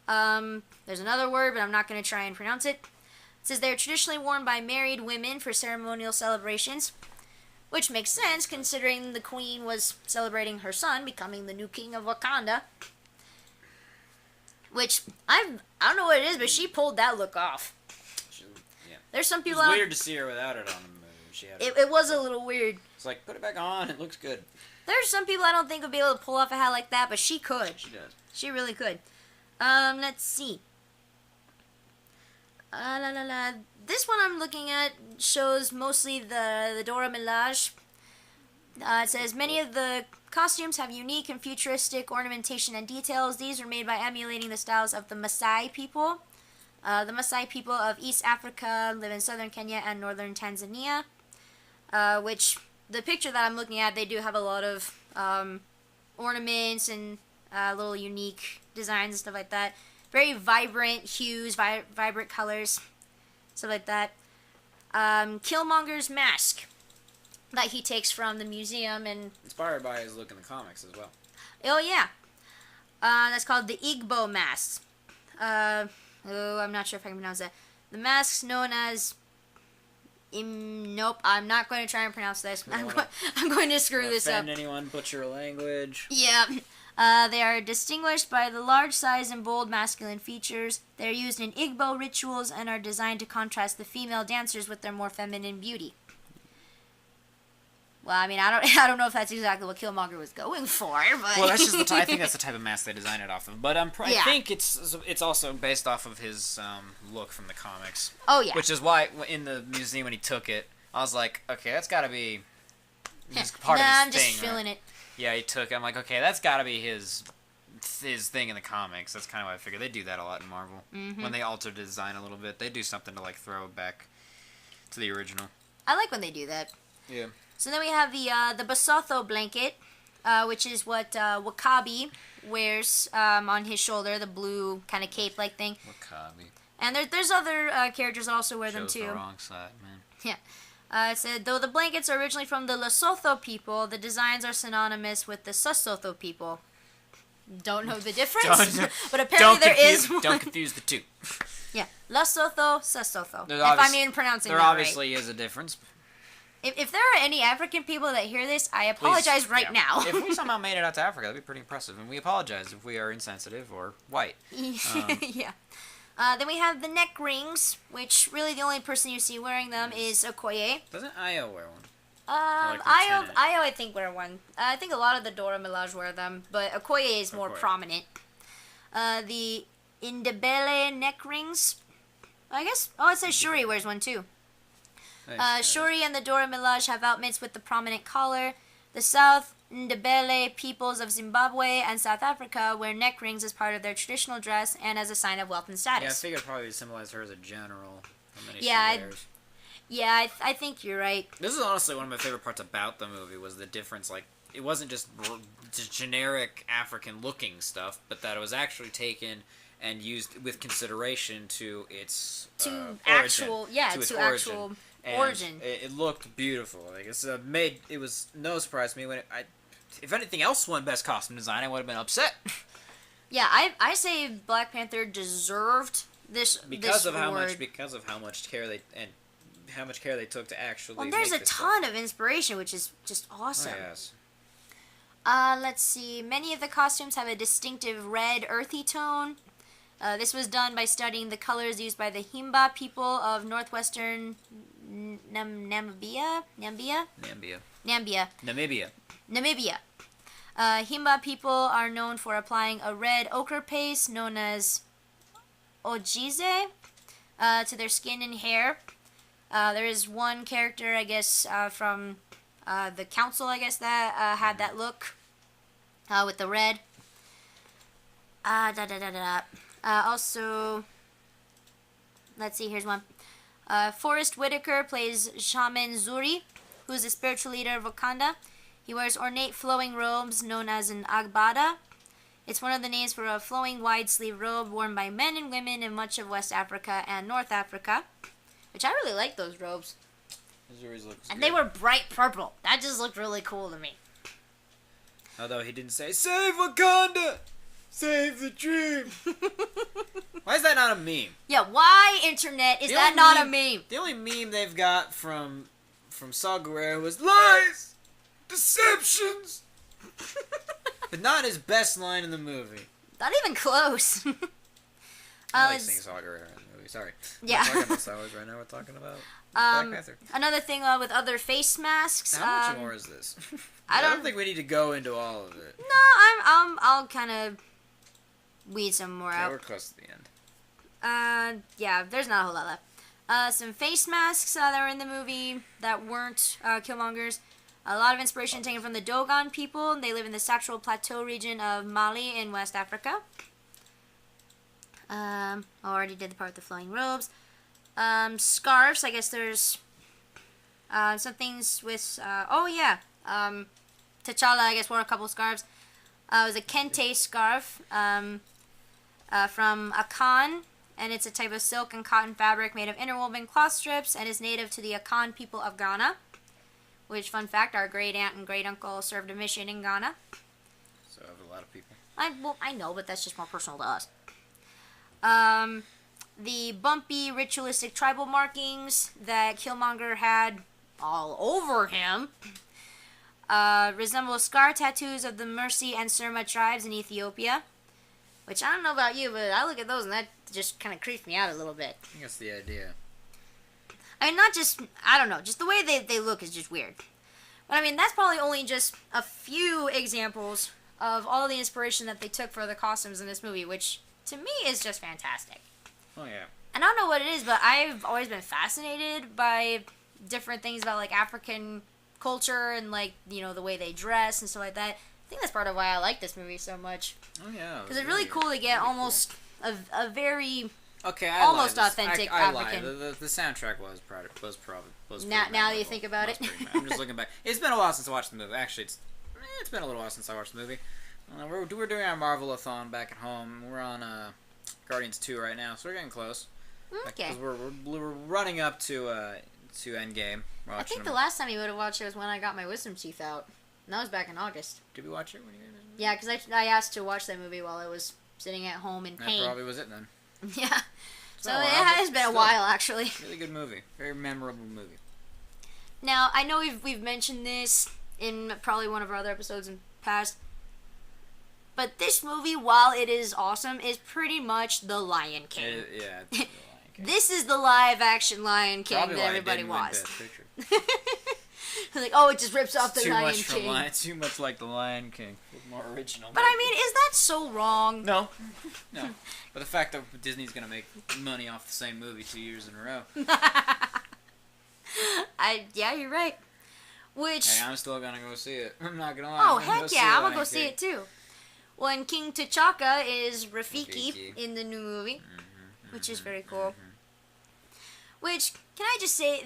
B: There's another word, but I'm not going to try and pronounce it. It says they are traditionally worn by married women for ceremonial celebrations, which makes sense considering the queen was celebrating her son becoming the new king of Wakanda. Which, I don't know what it is, but she pulled that look off.
A: Yeah.
B: There's some people
A: It was weird to see her without it on the movie.
B: It was a little weird.
A: It's like, put it back on, it looks good.
B: There's some people I don't think would be able to pull off a hat like that, but she could.
A: She does.
B: She really could. Let's see. This one I'm looking at shows mostly the Dora Milaje. It says many of the costumes have unique and futuristic ornamentation and details. These were made by emulating the styles of the Maasai people. The Maasai people of East Africa live in southern Kenya and northern Tanzania. Which, the picture that I'm looking at, they do have a lot of ornaments and little unique designs and stuff like that. Very vibrant hues, vibrant colors, stuff like that. Killmonger's mask that he takes from the museum and...
A: Inspired by his look in the comics as well.
B: Oh, yeah. That's called the Igbo mask. I'm not sure if I can pronounce that. The mask's known as... Nope, I'm not going to try and pronounce this. I'm going to screw this up.
A: Offend anyone, butcher a language.
B: Yeah. They are distinguished by the large size and bold masculine features. They are used in Igbo rituals and are designed to contrast the female dancers with their more feminine beauty. Well, I don't know if that's exactly what Killmonger was going for, but...
A: Well, that's just I think that's the type of mask they designed it off of. But I think it's also based off of his look from the comics.
B: Oh, yeah.
A: Which is why, in the museum when he took it, I was like, okay, that's got to be part of his
B: I'm
A: thing.
B: just feeling it.
A: Yeah, he took it. I'm like, okay, that's got to be his thing in the comics. That's kind of what I figured. They do that a lot in Marvel. Mm-hmm. When they alter the design a little bit, they do something to, like, throw it back to the original.
B: I like when they do that.
A: Yeah.
B: So then we have the Basotho blanket, which is what Wakabi wears on his shoulder, the blue kind of cape-like thing.
A: Wakabi.
B: And there's other characters that also wear them too.
A: The wrong side, man.
B: Yeah. It said, though the blankets are originally from the Lesotho people, the designs are synonymous with the Sesotho people. don't know the difference, but apparently there is one.
A: Don't confuse the two.
B: Yeah, Lesotho, Sesotho. If I'm even pronouncing that right.
A: There obviously is a difference.
B: If there are any African people that hear this, I apologize now.
A: If we somehow made it out to Africa, that'd be pretty impressive, and we apologize if we are insensitive or white.
B: Yeah. Then we have the neck rings, which really the only person you see wearing them is Okoye.
A: Doesn't Io wear one?
B: Io, I think, wear one. I think a lot of the Dora Milaje wear them, but Okoye is more prominent. The Indebele neck rings, I guess. Oh, it says Shuri wears one too. Shuri and the Dora Milaje have outfits with the prominent collar. The South Ndebele peoples of Zimbabwe and South Africa wear neck rings as part of their traditional dress and as a sign of wealth and status.
A: Yeah, I figured probably symbolize her as a general.
B: I think you're right.
A: This is honestly one of my favorite parts about the movie was the difference. Like, it wasn't just generic African-looking stuff, but that it was actually taken and used with consideration to its
B: actual origin.
A: It looked beautiful. Like it was no surprise to me when if anything else won Best Costume Design, I would have been upset.
B: Yeah, I say Black Panther deserved this award.
A: Because of how much care they took to actually.
B: Well, there's a ton of inspiration, which is just awesome.
A: Oh, yes.
B: Let's see. Many of the costumes have a distinctive red, earthy tone. This was done by studying the colors used by the Himba people of northwestern Namibia. Himba people are known for applying a red ochre paste known as ojize to their skin and hair. There is one character, I guess, from the council, I guess, that had that look with the red. Also, let's see, here's one. Forrest Whitaker plays Shaman Zuri, who's the spiritual leader of Wakanda. He wears ornate flowing robes known as an agbada. It's one of the names for a flowing wide-sleeve robe worn by men and women in much of West Africa and North Africa, which I really like those robes. And they were bright purple. That just looked really cool to me.
A: Although he didn't say, "Save Wakanda! Save the dream!" Why is that not a meme?
B: Yeah, why, internet, is that not a meme?
A: The only meme they've got from Saw Gerrera was lies! Deceptions! But not his best line in the movie.
B: Not even close.
A: I like seeing Saw Gerrera in the movie, sorry.
B: Yeah.
A: We're talking about Star Wars right now, we're talking about Black Panther.
B: Another thing with other face masks.
A: How much more is this? I don't think we need to go into all of it.
B: No, I'll kind of weed some more out.
A: We're close to the end.
B: Yeah, there's not a whole lot left. Some face masks that were in the movie that weren't Killmonger's. A lot of inspiration taken from the Dogon people. They live in the Central Plateau region of Mali in West Africa. I already did the part with the flowing robes. Scarves. I guess there's some things with... T'Challa, I guess, wore a couple scarves. It was a kente scarf from Akan, and it's a type of silk and cotton fabric made of interwoven cloth strips, and is native to the Akan people of Ghana. Which, fun fact, our great aunt and great uncle served a mission in Ghana.
A: So have a lot of people.
B: I know, but that's just more personal to us. The bumpy, ritualistic tribal markings that Killmonger had all over him resemble scar tattoos of the Mercy and Surma tribes in Ethiopia. Which, I don't know about you, but I look at those and that just kind of creeps me out a little bit.
A: I think that's the idea.
B: I mean, not just, I don't know, just the way they look is just weird. But I mean, that's probably only just a few examples of all the inspiration that they took for the costumes in this movie, which, to me, is just fantastic.
A: Oh, yeah.
B: And I don't know what it is, but I've always been fascinated by different things about, like, African culture and, like, you know, the way they dress and stuff like that. I think that's part of why I like this movie so much.
A: Oh, yeah.
B: Because it's really cool to get almost a very...
A: Okay,
B: almost authentic
A: I
B: African.
A: lied. The soundtrack was probably
B: now that you think about it.
A: I'm just looking back. It's been a while since I watched the movie. Actually, it's been a little while since I watched the movie. We're doing our Marvel-a-thon back at home. We're on Guardians 2 right now, so we're getting close.
B: Okay.
A: Because we're running up to Endgame.
B: I think the last time you would have watched it was when I got my wisdom teeth out. That was back in August.
A: Did we watch it when you were in this movie?
B: Yeah, because I asked to watch that movie while I was sitting at home in pain.
A: That probably was it then.
B: Yeah. So
A: been a
B: it
A: while,
B: has
A: but
B: been a
A: still.
B: while, actually.
A: Really good movie. Very memorable movie.
B: Now, I know we've mentioned this in probably one of our other episodes in past, but this movie, while it is awesome, is pretty much The Lion King.
A: Yeah, it's The Lion King.
B: This is the live-action Lion King
A: Probably
B: that
A: why
B: everybody
A: it didn't win
B: wants.
A: Best Picture.
B: Like, oh, it just rips off the
A: Too
B: Lion
A: much
B: King.
A: Too much like The Lion King. More original.
B: But I mean, is that so wrong?
A: No. But the fact that Disney's gonna make money off the same movie 2 years in a row.
B: Yeah, you're right. Which...
A: Hey, I'm still gonna go see it. I'm not gonna lie.
B: Oh,
A: I'm gonna
B: heck yeah, I'm gonna
A: Lion
B: go see
A: King.
B: it too. When King T'Chaka is Rafiki
A: Rafiki.
B: in the new movie,
A: Mm-hmm,
B: which is very cool. Which, can I just say,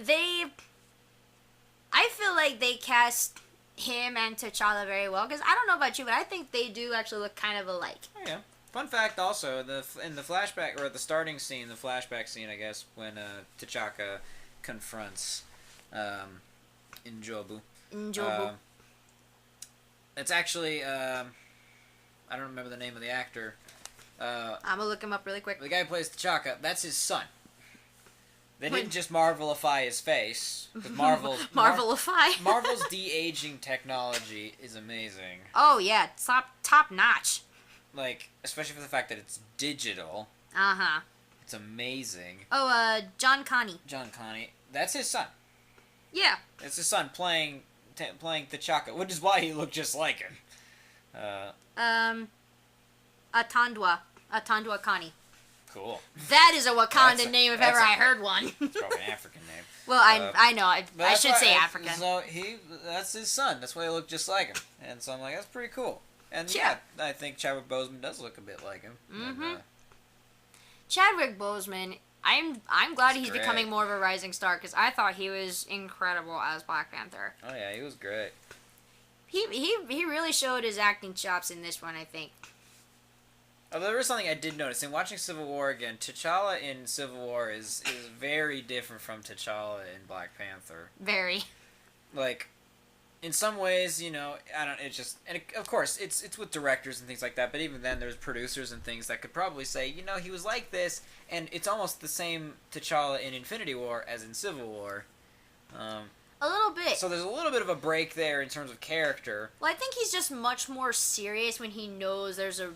B: I feel like they cast him and T'Challa very well, because I don't know about you, but I think they do actually look kind of alike.
A: Oh, yeah. Fun fact also, in the flashback, or at the starting scene, the flashback scene, I guess, when T'Chaka confronts N'Jobu.
B: N'Jobu.
A: It's actually, I don't remember the name of the actor.
B: I'm gonna look him up really quick.
A: The guy who plays T'Chaka, that's his son. They didn't just Marvelify his face, because Marvel's de-aging technology is amazing.
B: Oh yeah, top notch.
A: Like, especially for the fact that it's digital.
B: Uh-huh.
A: It's amazing.
B: Oh, John Connie.
A: John Connie. That's his son.
B: Yeah.
A: It's his son playing T'Chaka, which is why he looked just like him.
B: Atandwa Connie.
A: Cool.
B: That is a Wakanda name if ever I heard one.
A: It's probably an African name.
B: Well, I know. I should say African.
A: So that's his son. That's why he looked just like him. And so I'm like, that's pretty cool. And yeah, I think Chadwick Boseman does look a bit like him.
B: Mm-hmm.
A: And,
B: Chadwick Boseman, I'm glad he's
A: great.
B: becoming more of a rising star, because I thought he was incredible as Black Panther.
A: oh yeah, he was great.
B: He really showed his acting chops in this one, I think.
A: Although there is something I did notice in watching Civil War again. T'Challa in Civil War is very different from T'Challa in Black Panther.
B: Very.
A: Like, in some ways, you know, it's just, and of course, it's with directors and things like that, but even then, there's producers and things that could probably say, you know, he was like this, and it's almost the same T'Challa in Infinity War as in Civil War.
B: A little bit.
A: So there's a little bit of a break there in terms of character.
B: Well, I think he's just much more serious when he knows there's a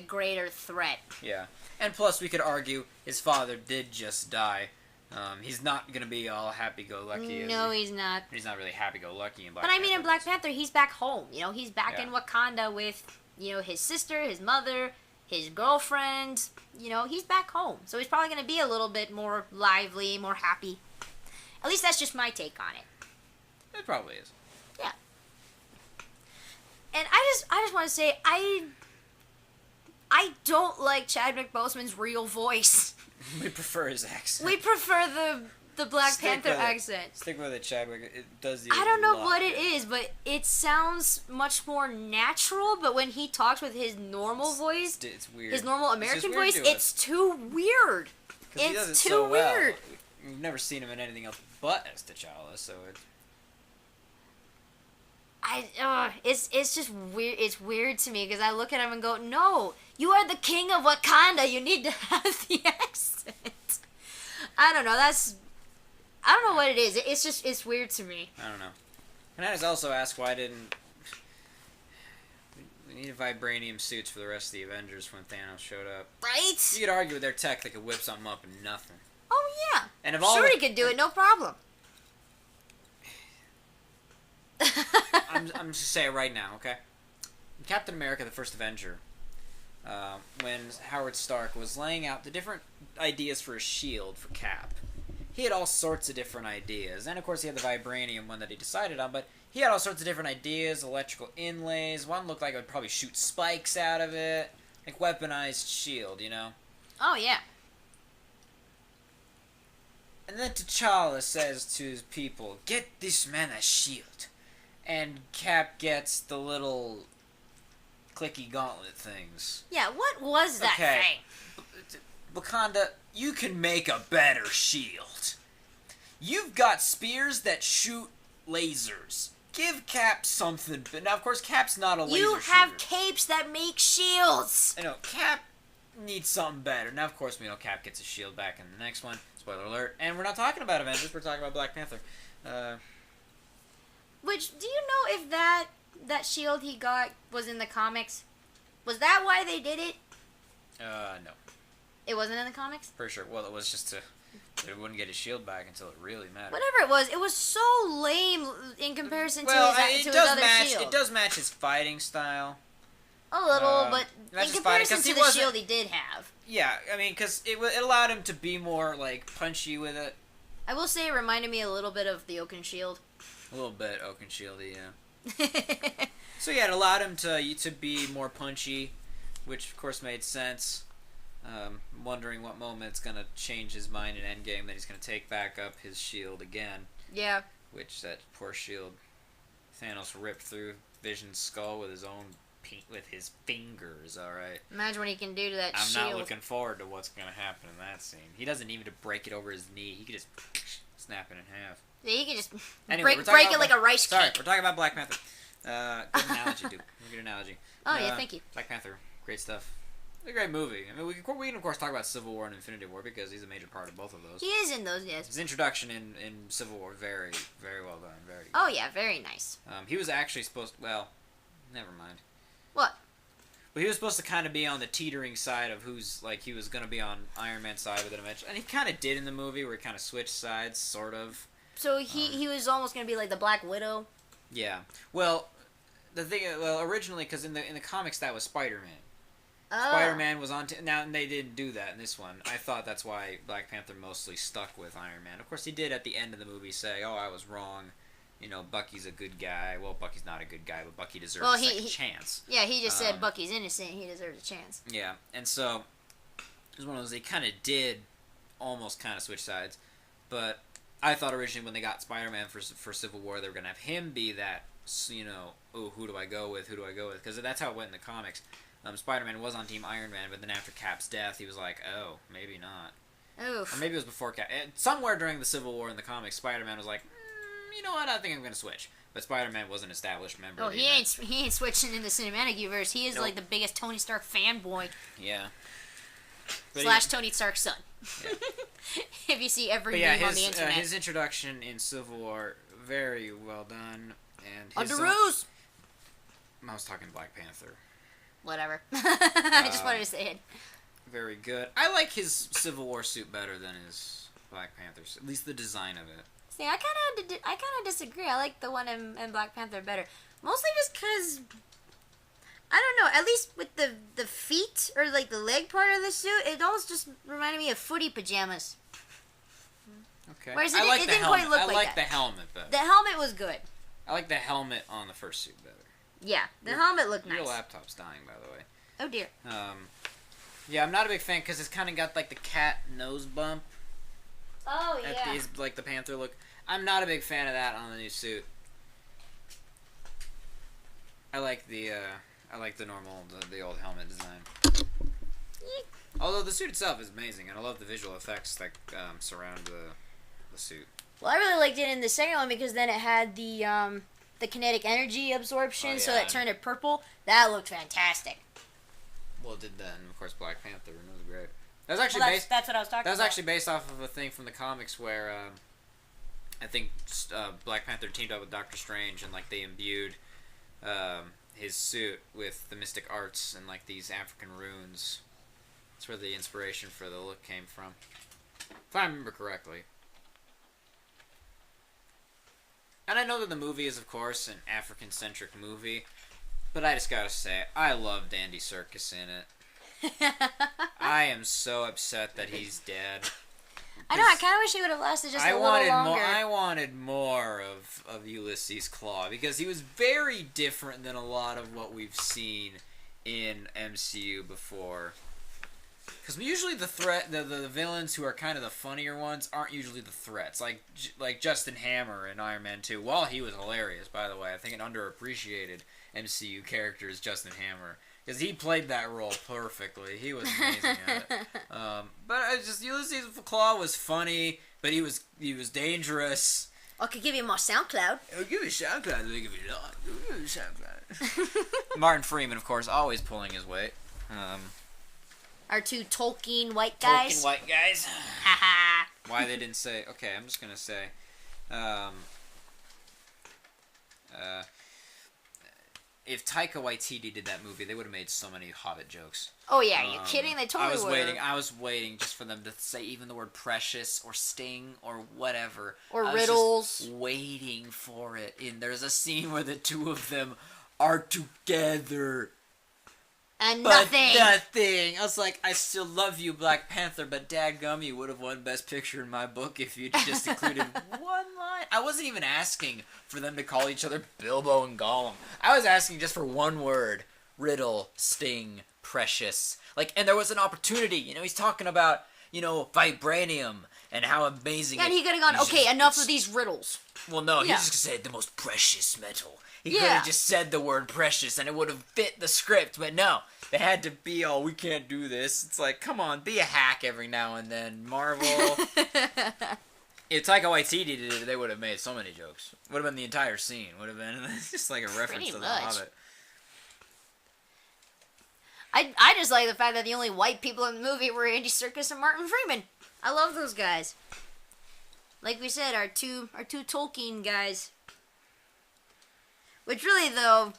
B: greater threat.
A: Yeah. And plus, we could argue his father did just die. He's not going to be all happy-go-lucky.
B: No, he's not.
A: He's not really happy-go-lucky in Black
B: But
A: Panther.
B: I mean, in Black Panther, he's back home. You know, he's back
A: Yeah.
B: in Wakanda with, you know, his sister, his mother, his girlfriend. You know, he's back home. So he's probably going to be a little bit more lively, more happy. At least that's just my take on it.
A: It probably is.
B: Yeah. And I just want to say, I don't like Chadwick Boseman's real voice.
A: We prefer his accent.
B: We prefer the Black
A: Stick
B: Panther
A: with it.
B: accent.
A: Stick with it, Chadwick. It does you
B: I don't know
A: a lot.
B: what it is, but it sounds much more natural, but when he talks with his normal voice,
A: It's weird.
B: his normal
A: It's just
B: American
A: weird
B: voice,
A: to
B: it's too weird.
A: 'Cause he does
B: It's
A: it
B: too
A: so well.
B: weird.
A: We've never seen him in anything else but as T'Challa, so it's...
B: It's just weird. It's weird to me because I look at him and go, "No, you are the king of Wakanda. You need to have the accent." I don't know. I don't know what it is. It's weird to me.
A: I don't know. Can I just also ask why didn't... We needed vibranium suits for the rest of the Avengers when Thanos showed up.
B: Right?
A: You could argue with their tech they could whip something up and nothing.
B: Oh yeah.
A: And of all
B: Sure,
A: the-
B: he could do it. No problem.
A: I'm just saying it right now, okay? Captain America, the First Avenger, when Howard Stark was laying out the different ideas for a shield for Cap, he had all sorts of different ideas. And, of course, he had the vibranium one that he decided on, but he had all sorts of different ideas, electrical inlays. One looked like it would probably shoot spikes out of it. Like, weaponized shield, you know?
B: Oh yeah.
A: And then T'Challa says to his people, "Get this man a shield." And Cap gets the little clicky gauntlet things.
B: Yeah. What was that
A: Okay.
B: thing?
A: Wakanda, you can make a better shield. You've got spears that shoot lasers. give Cap something. But now, of course, Cap's not a laser
B: You have
A: shooter.
B: capes that make shields.
A: I know, Cap needs something better. Now, of course, we know Cap gets his shield back in the next one. Spoiler alert. And we're not talking about Avengers, we're talking about Black Panther.
B: Which, do you know if that shield he got was in the comics? Was that why they did it?
A: No.
B: It wasn't in the comics?
A: Pretty sure. Well, it was just to... He wouldn't get his shield back until it really mattered.
B: Whatever it was so lame in comparison to his other shield.
A: It does match his fighting style.
B: A little, but in comparison to the shield he did have.
A: Yeah, I mean, because it allowed him to be more, like, punchy with it.
B: I will say it reminded me a little bit of the Oaken Shield.
A: A little bit Oaken Shieldy, yeah. So yeah, it allowed him to be more punchy, which of course made sense. Wondering what moment it's gonna change his mind in Endgame that he's gonna take back up his shield again.
B: Yeah.
A: Which that poor shield, Thanos ripped through Vision's skull with his fingers. All right.
B: Imagine what he can do to that shield.
A: I'm not looking forward to what's gonna happen in that scene. He doesn't even to break it over his knee. He could just snap it in half.
B: Yeah, he could just
A: anyway,
B: break it like a rice cake.
A: Sorry, we're talking about Black Panther. Good analogy, dude. Good analogy.
B: Oh, yeah, thank you.
A: Black Panther, great stuff. It's a great movie. I mean, we can of course talk about Civil War and Infinity War because he's a major part of both of those.
B: He is in those, yes.
A: His introduction in Civil War, very, very well done. Very good.
B: Oh, yeah, very nice.
A: He was actually supposed to, well, never mind.
B: What?
A: Well, he was supposed to kind of be on the teetering side of who's, like, he was going to be on Iron Man's side with it eventually. And he kind of did in the movie where he kind of switched sides, sort of.
B: So he was almost going to be like the Black Widow?
A: Yeah. Well, the thing, originally, because in the comics that was Spider-Man.
B: Oh.
A: Spider-Man was on... now, they didn't do that in this one. I thought that's why Black Panther mostly stuck with Iron Man. Of course, he did at the end of the movie say, oh, I was wrong. You know, Bucky's a good guy. Well, Bucky's not a good guy, but Bucky deserves a second chance.
B: Yeah, he just said Bucky's innocent. He deserves a chance.
A: Yeah, and so it was one of those, they kind of did almost kind of switch sides. But I thought originally when they got Spider-Man for Civil War, they were going to have him be that, you know, oh, who do I go with? Because that's how it went in the comics. Spider-Man was on Team Iron Man, but then after Cap's death, he was like, oh, maybe not.
B: Oof.
A: Or maybe it was before Cap. Somewhere during the Civil War in the comics, Spider-Man was like, you know what, I think I'm going to switch. But Spider-Man was an established member.
B: Oh, he ain't switching in the cinematic universe. He is like the biggest Tony Stark fanboy.
A: Yeah.
B: But Tony Stark's son. Yeah. If you see every meme on the internet.
A: His introduction in Civil War, very well done. And
B: Underoos!
A: I was talking Black Panther.
B: Whatever. I just wanted to say it.
A: Very good. I like his Civil War suit better than his Black Panther's. At least the design of it.
B: See, I kind of disagree. I like the one in Black Panther better. Mostly just because, I don't know, at least with the feet, or like the leg part of the suit, it almost just reminded me of footy pajamas.
A: Okay.
B: Whereas it didn't quite look like that.
A: I like the helmet better.
B: The helmet was good.
A: I like the helmet on the first suit better.
B: Yeah, the helmet looked nice.
A: Your laptop's dying, by the way.
B: Oh, dear.
A: Yeah, I'm not a big fan because it's kind of got like the cat nose bump.
B: Oh, yeah.
A: Like the Panther look. I'm not a big fan of that on the new suit. I like the normal, the old helmet design. Although the suit itself is amazing, and I love the visual effects that surround the suit.
B: Well, I really liked it in the second one because then it had the kinetic energy absorption, so that turned it purple. That looked fantastic.
A: Well, it did that, and of course Black Panther, and it was great. That was actually
B: that's what I was talking about.
A: That was actually based off of a thing from the comics where I think Black Panther teamed up with Doctor Strange, and like they imbued his suit with the mystic arts and like these African runes. That's where the inspiration for the look came from, if I remember correctly. And I know that the movie is, of course, an African-centric movie, but I just gotta say, I loved Andy Serkis in it. I am so upset that he's dead.
B: I know, I kind of wish he would have lasted just a little longer.
A: I wanted more of Ulysses Claw, because he was very different than a lot of what we've seen in MCU before. Because usually the villains who are kind of the funnier ones aren't usually the threats. Like Justin Hammer in Iron Man 2. While he was hilarious, by the way. I think an underappreciated MCU character is Justin Hammer. Because he played that role perfectly. He was amazing at it. But Ulysses Claw was funny, but he was dangerous.
B: I could give you my SoundCloud.
A: I'll give you SoundCloud. I'll give you not. I'll give you SoundCloud. Martin Freeman, of course, always pulling his weight.
B: Our two Tolkien white guys.
A: Tolkien white guys.
B: Haha.
A: Why they didn't say... Okay, I'm just going to say... if Taika Waititi did that movie, they would have made so many Hobbit jokes.
B: Oh yeah, are you kidding? They totally would.
A: I was waiting just for them to say even the word precious or sting or whatever.
B: Or riddles.
A: Just waiting for it. And there's a scene where the two of them are together.
B: And
A: But
B: nothing.
A: nothing. I was like, I still love you, Black Panther, but dadgum, you would have won Best Picture in my book if you just included one line. I wasn't even asking for them to call each other Bilbo and Gollum. I was asking just for one word. Riddle, sting, precious. Like, and there was an opportunity. You know, he's talking about, you know, vibranium and how amazing
B: And he could have gone, okay, enough of these riddles.
A: Well, no,
B: Yeah.
A: he's just going to say the most precious metal. He
B: Yeah.
A: could have just said the word precious and it would have fit the script, but no. They had to be, oh, we can't do this. It's like, come on, be a hack every now and then, Marvel. If Taika Waititi did it, they would have made so many jokes. Would have been the entire scene. Would have been just like a reference
B: Pretty
A: to The
B: much.
A: Hobbit.
B: I just like the fact that the only white people in the movie were Andy Serkis and Martin Freeman. I love those guys. Like we said, our two Tolkien guys. Which really, though,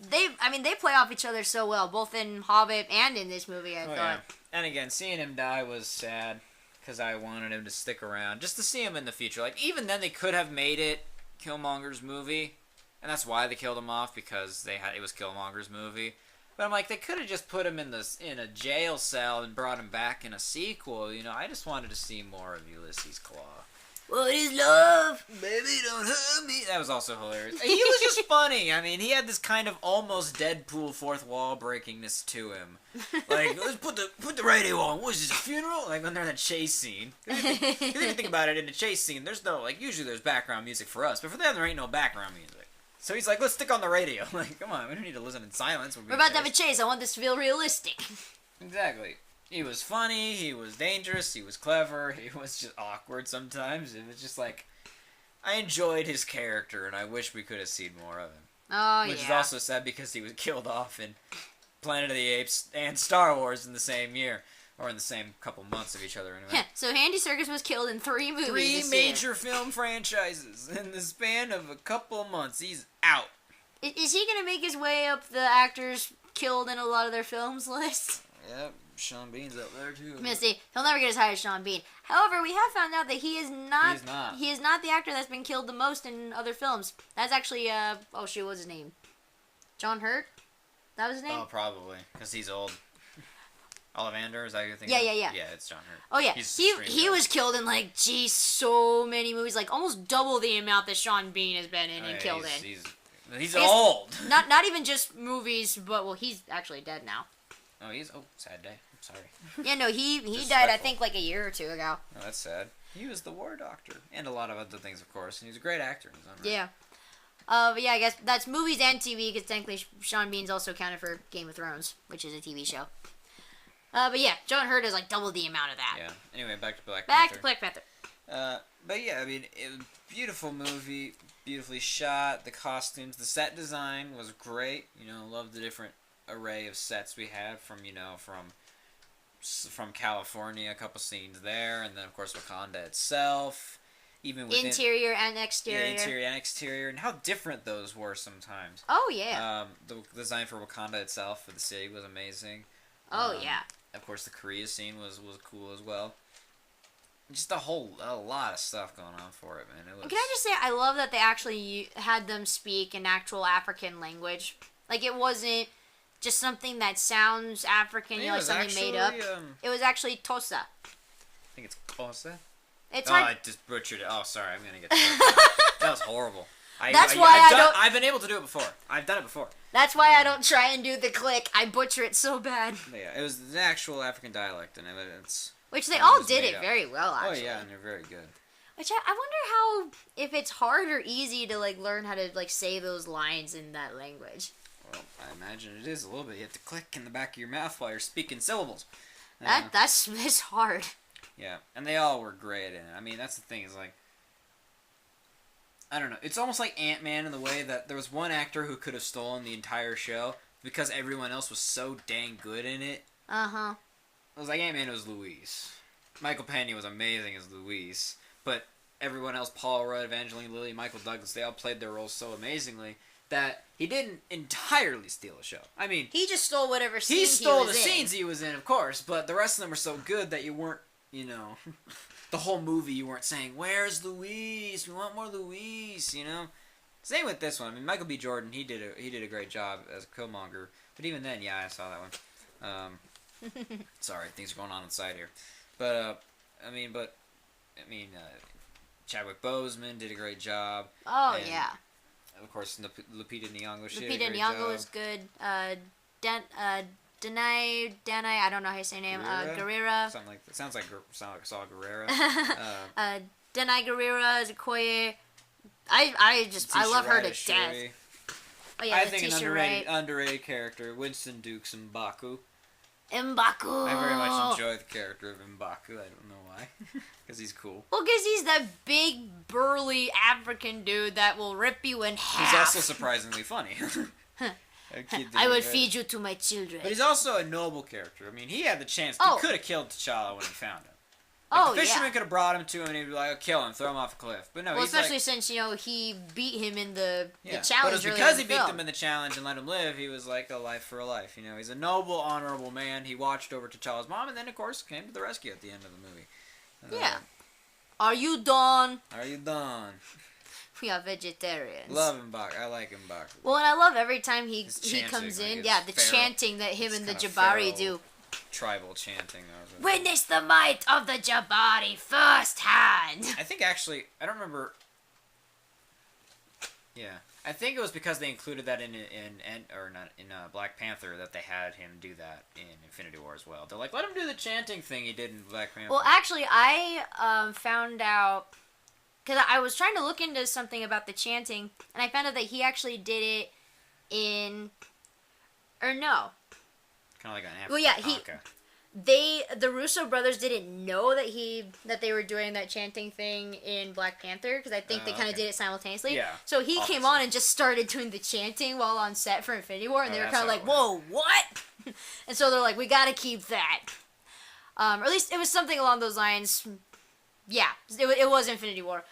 B: they play off each other so well, both in Hobbit and in this movie, I thought.
A: Yeah. And again, seeing him die was sad, because I wanted him to stick around, just to see him in the future. Like, even then, they could have made it Killmonger's movie, and that's why they killed him off, because it was Killmonger's movie. But I'm like, they could have just put him in a jail cell and brought him back in a sequel. You know, I just wanted to see more of Ulysses Claw.
B: What is love?
A: Baby, don't hurt me. That was also hilarious. He was just funny. I mean, he had this kind of almost Deadpool fourth wall breakingness to him. Like, let's put the radio on. What is this, a funeral? Like, when they're in that chase scene. If you think about it, in the chase scene, there's no, like, usually there's background music for us, but for them, there ain't no background music. So he's like, let's stick on the radio. Like, come on, we don't need to listen in silence.
B: We're about to have a chase. I want this to feel realistic.
A: Exactly. He was funny, he was dangerous, he was clever, he was just awkward sometimes. It was just like, I enjoyed his character, and I wish we could have seen more of him.
B: Oh,
A: Which
B: yeah.
A: is also sad because he was killed off in Planet of the Apes and Star Wars in the same year. Or in the same couple months of each other, anyway.
B: Yeah, so Andy Serkis was killed in 3 movies.
A: 3
B: this
A: major
B: year.
A: film franchises in the span of a couple months. He's out.
B: Is he going to make his way up the actors killed in a lot of their films list?
A: Yep, Sean Bean's up there too.
B: Misty, he'll never get as high as Sean Bean. However, we have found out that he is not.
A: He's not.
B: He is not the actor that's been killed the most in other films. That's actually oh shoot, what's his name? John Hurt? That was his name?
A: Oh, probably. Because he's old. Ollivander, is that your thing?
B: Yeah.
A: Yeah, it's John Hurt.
B: Oh yeah,
A: He's
B: he
A: extremely
B: was killed in like so many movies, like almost double the amount that Sean Bean has been in
A: old.
B: and
A: Yeah,
B: killed
A: he's,
B: in.
A: He's old.
B: Not even just movies, but well, he's actually dead now.
A: Oh, sad day. I'm sorry.
B: Yeah, no, he died I
A: Disrespectful.
B: think like a year or two ago.
A: Oh, that's sad. He was the War Doctor. And a lot of other things, of course. And he's a great actor in his own right.
B: Yeah. But yeah, I guess that's movies and TV, because technically Sean Bean's also counted for Game of Thrones, which is a TV show. But yeah, John Hurt is like double the amount of that.
A: Yeah. Anyway, back to Black
B: Back
A: Panther.
B: to Black Panther.
A: But yeah, I mean, it was a beautiful movie, beautifully shot. The costumes, the set design was great. You know, loved the different array of sets we had from California, a couple scenes there, and then of course Wakanda itself. Even within,
B: Interior and exterior.
A: Yeah, interior and exterior, and how different those were sometimes.
B: Oh yeah.
A: The design for Wakanda itself, for the city, was amazing.
B: Oh yeah.
A: Of course, the Korea scene was cool as well. Just a lot of stuff going on for it, man. It was.
B: Can I just say, I love that they actually had them speak an actual African language. Like, it wasn't just something that sounds African, you know, like something made up. It was actually Tosa.
A: I think it's Kosa.
B: It's
A: Oh,
B: hard.
A: I just butchered it. Oh, sorry, I'm gonna get that was horrible.
B: That's why
A: I've been able to do it before. I've done it before.
B: That's why I don't try and do the click. I butcher it so bad.
A: But yeah, it was the actual African dialect, and it's.
B: Which they
A: it
B: all
A: was
B: did
A: made
B: it
A: up.
B: very well,
A: Oh
B: actually.
A: yeah, and they're very good.
B: Which I wonder how, if it's hard or easy to, like, learn how to, like, say those lines in that language.
A: Well, I imagine it is a little bit. You have to click in the back of your mouth while you're speaking syllables.
B: That's hard.
A: Yeah, and they all were great in it. I mean, that's the thing is like, I don't know. It's almost like Ant-Man in the way that there was one actor who could have stolen the entire show because everyone else was so dang good in it.
B: Uh-huh.
A: It was like Ant-Man was Luis. Michael Pena was amazing as Luis. But everyone else, Paul Rudd, Evangeline Lilly, Michael Douglas, they all played their roles so amazingly that he didn't entirely steal a show. I mean...
B: He just stole whatever scene he was in.
A: He stole the scenes he was in, of course, but the rest of them were so good that you weren't, you know... the whole movie you weren't saying, where's Luis? We want more Luis, you know? Same with this one. I mean, Michael B. Jordan, he did a great job as Killmonger. But even then, yeah, I saw that one. Sorry, things are going on inside here. But, Chadwick Boseman did a great job.
B: Oh, yeah.
A: Of course, Lupita Nyong'o.
B: Lupita Nyong'o was good. Danai, I don't know how you say her name. Guerrera.
A: Something like that. Sounds like Saw Gerrera.
B: Danai Guerrera, Okoye. I love her to death. Oh yeah,
A: I think an underrated character, Winston Duke's M'Baku.
B: M'Baku.
A: I very much enjoy the character of M'Baku. I don't know why. Because he's cool.
B: Well, because he's that big, burly African dude that will rip you in half.
A: He's also surprisingly funny.
B: I will feed you to my children.
A: But he's also a noble character. I mean, he had the chance. He could have killed T'Challa when he found him. The fisherman could have brought him to him and he'd be like, oh, kill him, throw him off a cliff. But no,
B: especially since, he beat him in the challenge.
A: But it was because he beat them in the challenge and let him live, he was like a life for a life. He's a noble, honorable man. He watched over T'Challa's mom and then, of course, came to the rescue at the end of the movie.
B: Yeah. Are you done?
A: Are you done?
B: We are vegetarians.
A: Love M'Baku. I like M'Baku.
B: Well, and I love every time he comes in. Yeah, the chanting that him and the Jabari do.
A: Tribal chanting.
B: Witness the might of the Jabari firsthand.
A: I think actually, I don't remember. Yeah, I think it was because they included that in Black Panther that they had him do that in Infinity War as well. They're like, let him do the chanting thing he did in Black Panther.
B: Well, actually, I found out because I was trying to look into something about the chanting, and I found out that he actually did it in, or no.
A: Kind of like an African.
B: Well, yeah, the Russo brothers didn't know that they were doing that chanting thing in Black Panther because I think they kind of did it simultaneously.
A: Yeah.
B: So he came on and just started doing the chanting while on set for Infinity War, and they were kind of like, "Whoa, what?" And so they're like, "We got to keep that." Or at least it was something along those lines. Yeah, it was Infinity War.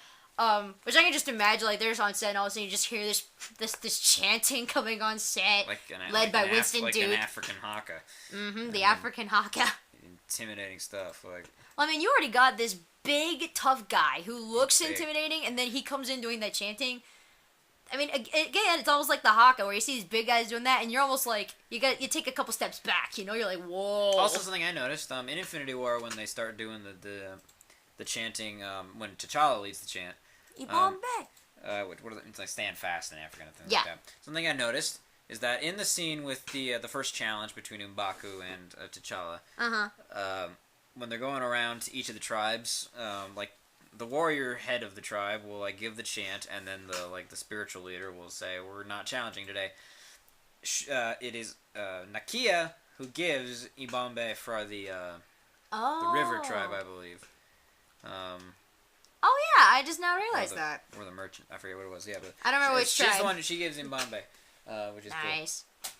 B: Which I can just imagine, like, they're on set and all of a sudden you just hear this chanting coming on set, led by Winston Duke.
A: Like an African haka.
B: The African haka.
A: Intimidating stuff, like...
B: Well, I mean, you already got this big, tough guy who looks intimidating, and then he comes in doing that chanting. I mean, again, it's almost like the haka, where you see these big guys doing that, and you're almost like, you take a couple steps back, you're like, whoa.
A: Also, something I noticed, in Infinity War, when they start doing the chanting, when T'Challa leads the chant, it's like stand fast in African and things like that. Something I noticed is that in the scene with the first challenge between M'Baku and T'Challa, when they're going around to each of the tribes, like the warrior head of the tribe will like give the chant, and then the spiritual leader will say, "We're not challenging today." It is Nakia who gives Ibambe for the river tribe, I believe.
B: Oh yeah, I just now realized that.
A: Or the merchant, I forget what it was. Yeah, but
B: I don't remember which tribe.
A: She's the one. She gives him Bombay, which is
B: nice. Cool.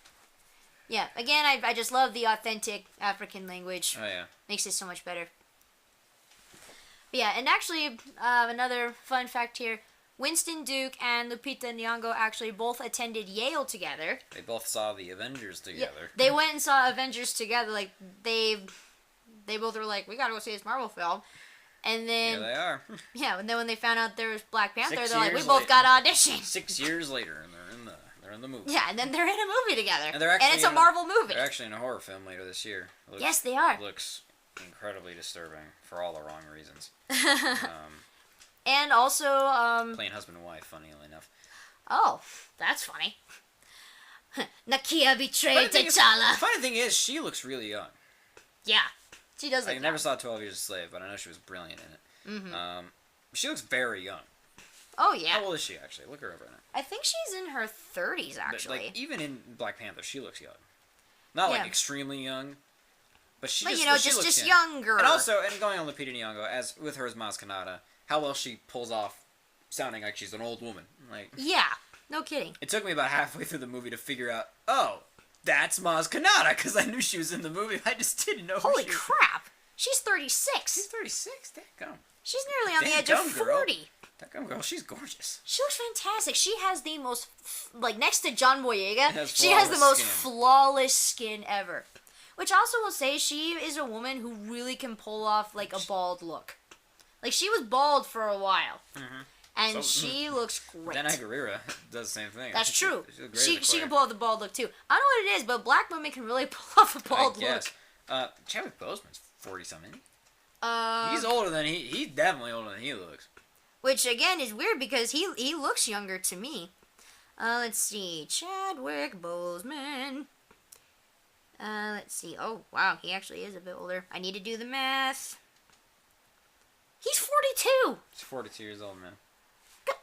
B: Yeah, again, I just love the authentic African language.
A: Oh yeah,
B: makes it so much better. But yeah, and actually, another fun fact here: Winston Duke and Lupita Nyong'o actually both attended Yale together.
A: They both saw the Avengers together.
B: Yeah, they went and saw Avengers together. Like they both were like, "We gotta go see this Marvel film." And then...
A: Here they are.
B: Yeah, and then when they found out there was Black Panther, they're like, we both got auditioned.
A: 6 years later, and they're in the movie.
B: Yeah, and then they're in a movie together.
A: And
B: it's a Marvel movie.
A: They're actually in a horror film later this year.
B: Yes, they are.
A: Looks incredibly disturbing for all the wrong reasons.
B: And also...
A: playing husband and wife, funnily enough.
B: Oh, that's funny. Nakia betrayed T'Challa.
A: The funny thing is, she looks really young.
B: Yeah. She does look
A: I never saw 12 Years a Slave, but I know she was brilliant in it. Mm-hmm. She looks very young.
B: Oh, yeah.
A: How old is she, actually? Look her up right now.
B: I think she's in her 30s, actually.
A: But, like, even in Black Panther, she looks young. Not, like, extremely young, but she just looks
B: younger.
A: And also, and going on Lupita Nyong'o, as with her as Maz Kanata, how well she pulls off sounding like she's an old woman. Like,
B: yeah, no kidding.
A: it took me about halfway through the movie to figure out, oh, that's Maz Kanata, because I knew she was in the movie. I just didn't know.
B: Holy crap! She's 36.
A: She's 36. Damn.
B: She's nearly on the edge of 40.
A: That girl, she's gorgeous.
B: She looks fantastic. She has the most, like, next to John Boyega, she
A: flawless
B: has the most
A: skin.
B: flawless skin ever. Which also will say she is a woman who really can pull off, like, a bald look. Like, she was bald for a while.
A: Mm-hmm.
B: And she looks great.
A: Dana Guerrera does the same thing.
B: That's true.
A: She
B: can pull off the bald look, too. I don't know what it is, but black women can really pull off a bald look.
A: Chadwick Boseman's 40-something.
B: He's
A: He's older than he's definitely older than he looks.
B: Which, again, is weird because he looks younger to me. Let's see. Chadwick Boseman. Let's see. Oh, wow. He actually is a bit older. I need to do the math. He's 42.
A: He's 42 years old, man.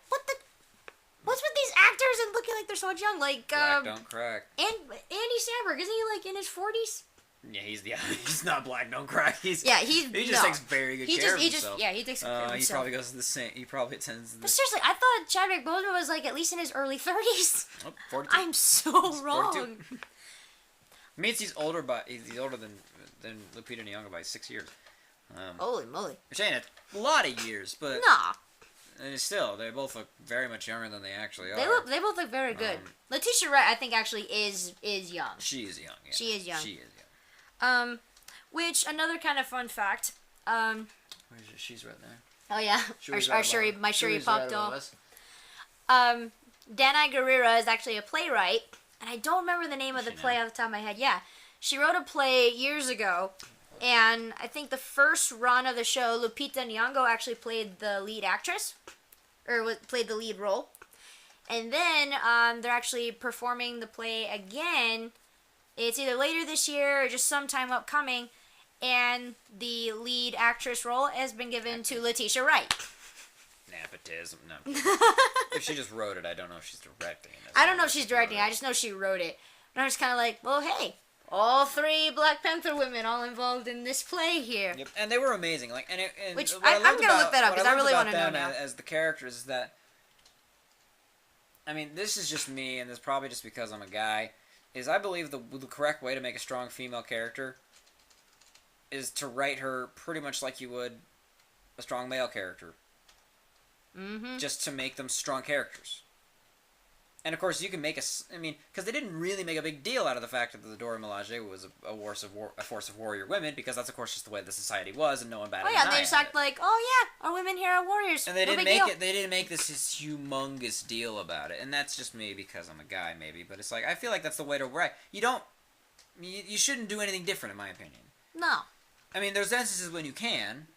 B: What the... What's with these actors and looking like they're so much young? Like,
A: Black don't crack.
B: and Andy Samberg, isn't he, like, in his 40s?
A: Yeah, he's not black, don't crack. He just takes very good care of himself.
B: He takes care of himself.
A: He probably goes to the same. He probably attends.
B: But seriously, I thought Chadwick Boseman was like at least in his early 30s.
A: Oh, 42.
B: I'm so wrong.
A: 42. Means he's older, but he's older than Lupita Nyong'o by 6 years.
B: Holy moly!
A: I'm saying it's a lot of years, but
B: nah.
A: And still, they both look very much younger than they actually are.
B: They both look very good. Letitia Wright, I think, actually is young.
A: She is young. Yeah.
B: She is young.
A: She is young.
B: Which another kind of fun fact.
A: Where is it? She's right there.
B: Oh yeah, my Shuri popped off. Dana Guerrera is actually a playwright, and I don't remember the name of the play off the top of my head. Yeah, she wrote a play years ago, and I think the first run of the show, Lupita Nyong'o actually played the lead actress, or played the lead role, and then they're actually performing the play again. It's either later this year or just sometime upcoming, and the lead actress role has been given to Letitia Wright.
A: Nepotism, no. If she just wrote it, I don't know if she's directing it.
B: I don't know if she's directing it, I just know she wrote it. And I was kind of like, well, hey, all 3 Black Panther women all involved in this play here.
A: Yep, and they were amazing. Like,
B: Which I'm going to look that up because I really want to know now.
A: As the characters is that, I mean, this is just me, and this is probably just because I'm a guy, is I believe the correct way to make a strong female character is to write her pretty much like you would a strong male character.
B: Mm-hmm.
A: Just to make them strong characters. And of course, you can make because they didn't really make a big deal out of the fact that the Dora Milaje was a force of warrior women, because that's of course just the way the society was, and no one batted an eye.
B: Oh yeah, they just act like, oh yeah, our women here are warriors.
A: And they didn't make it. They didn't make this humongous deal about it, and that's just me because I'm a guy, maybe. But it's like I feel like that's the way to write. You shouldn't do anything different, in my opinion.
B: No.
A: I mean, there's instances when you can.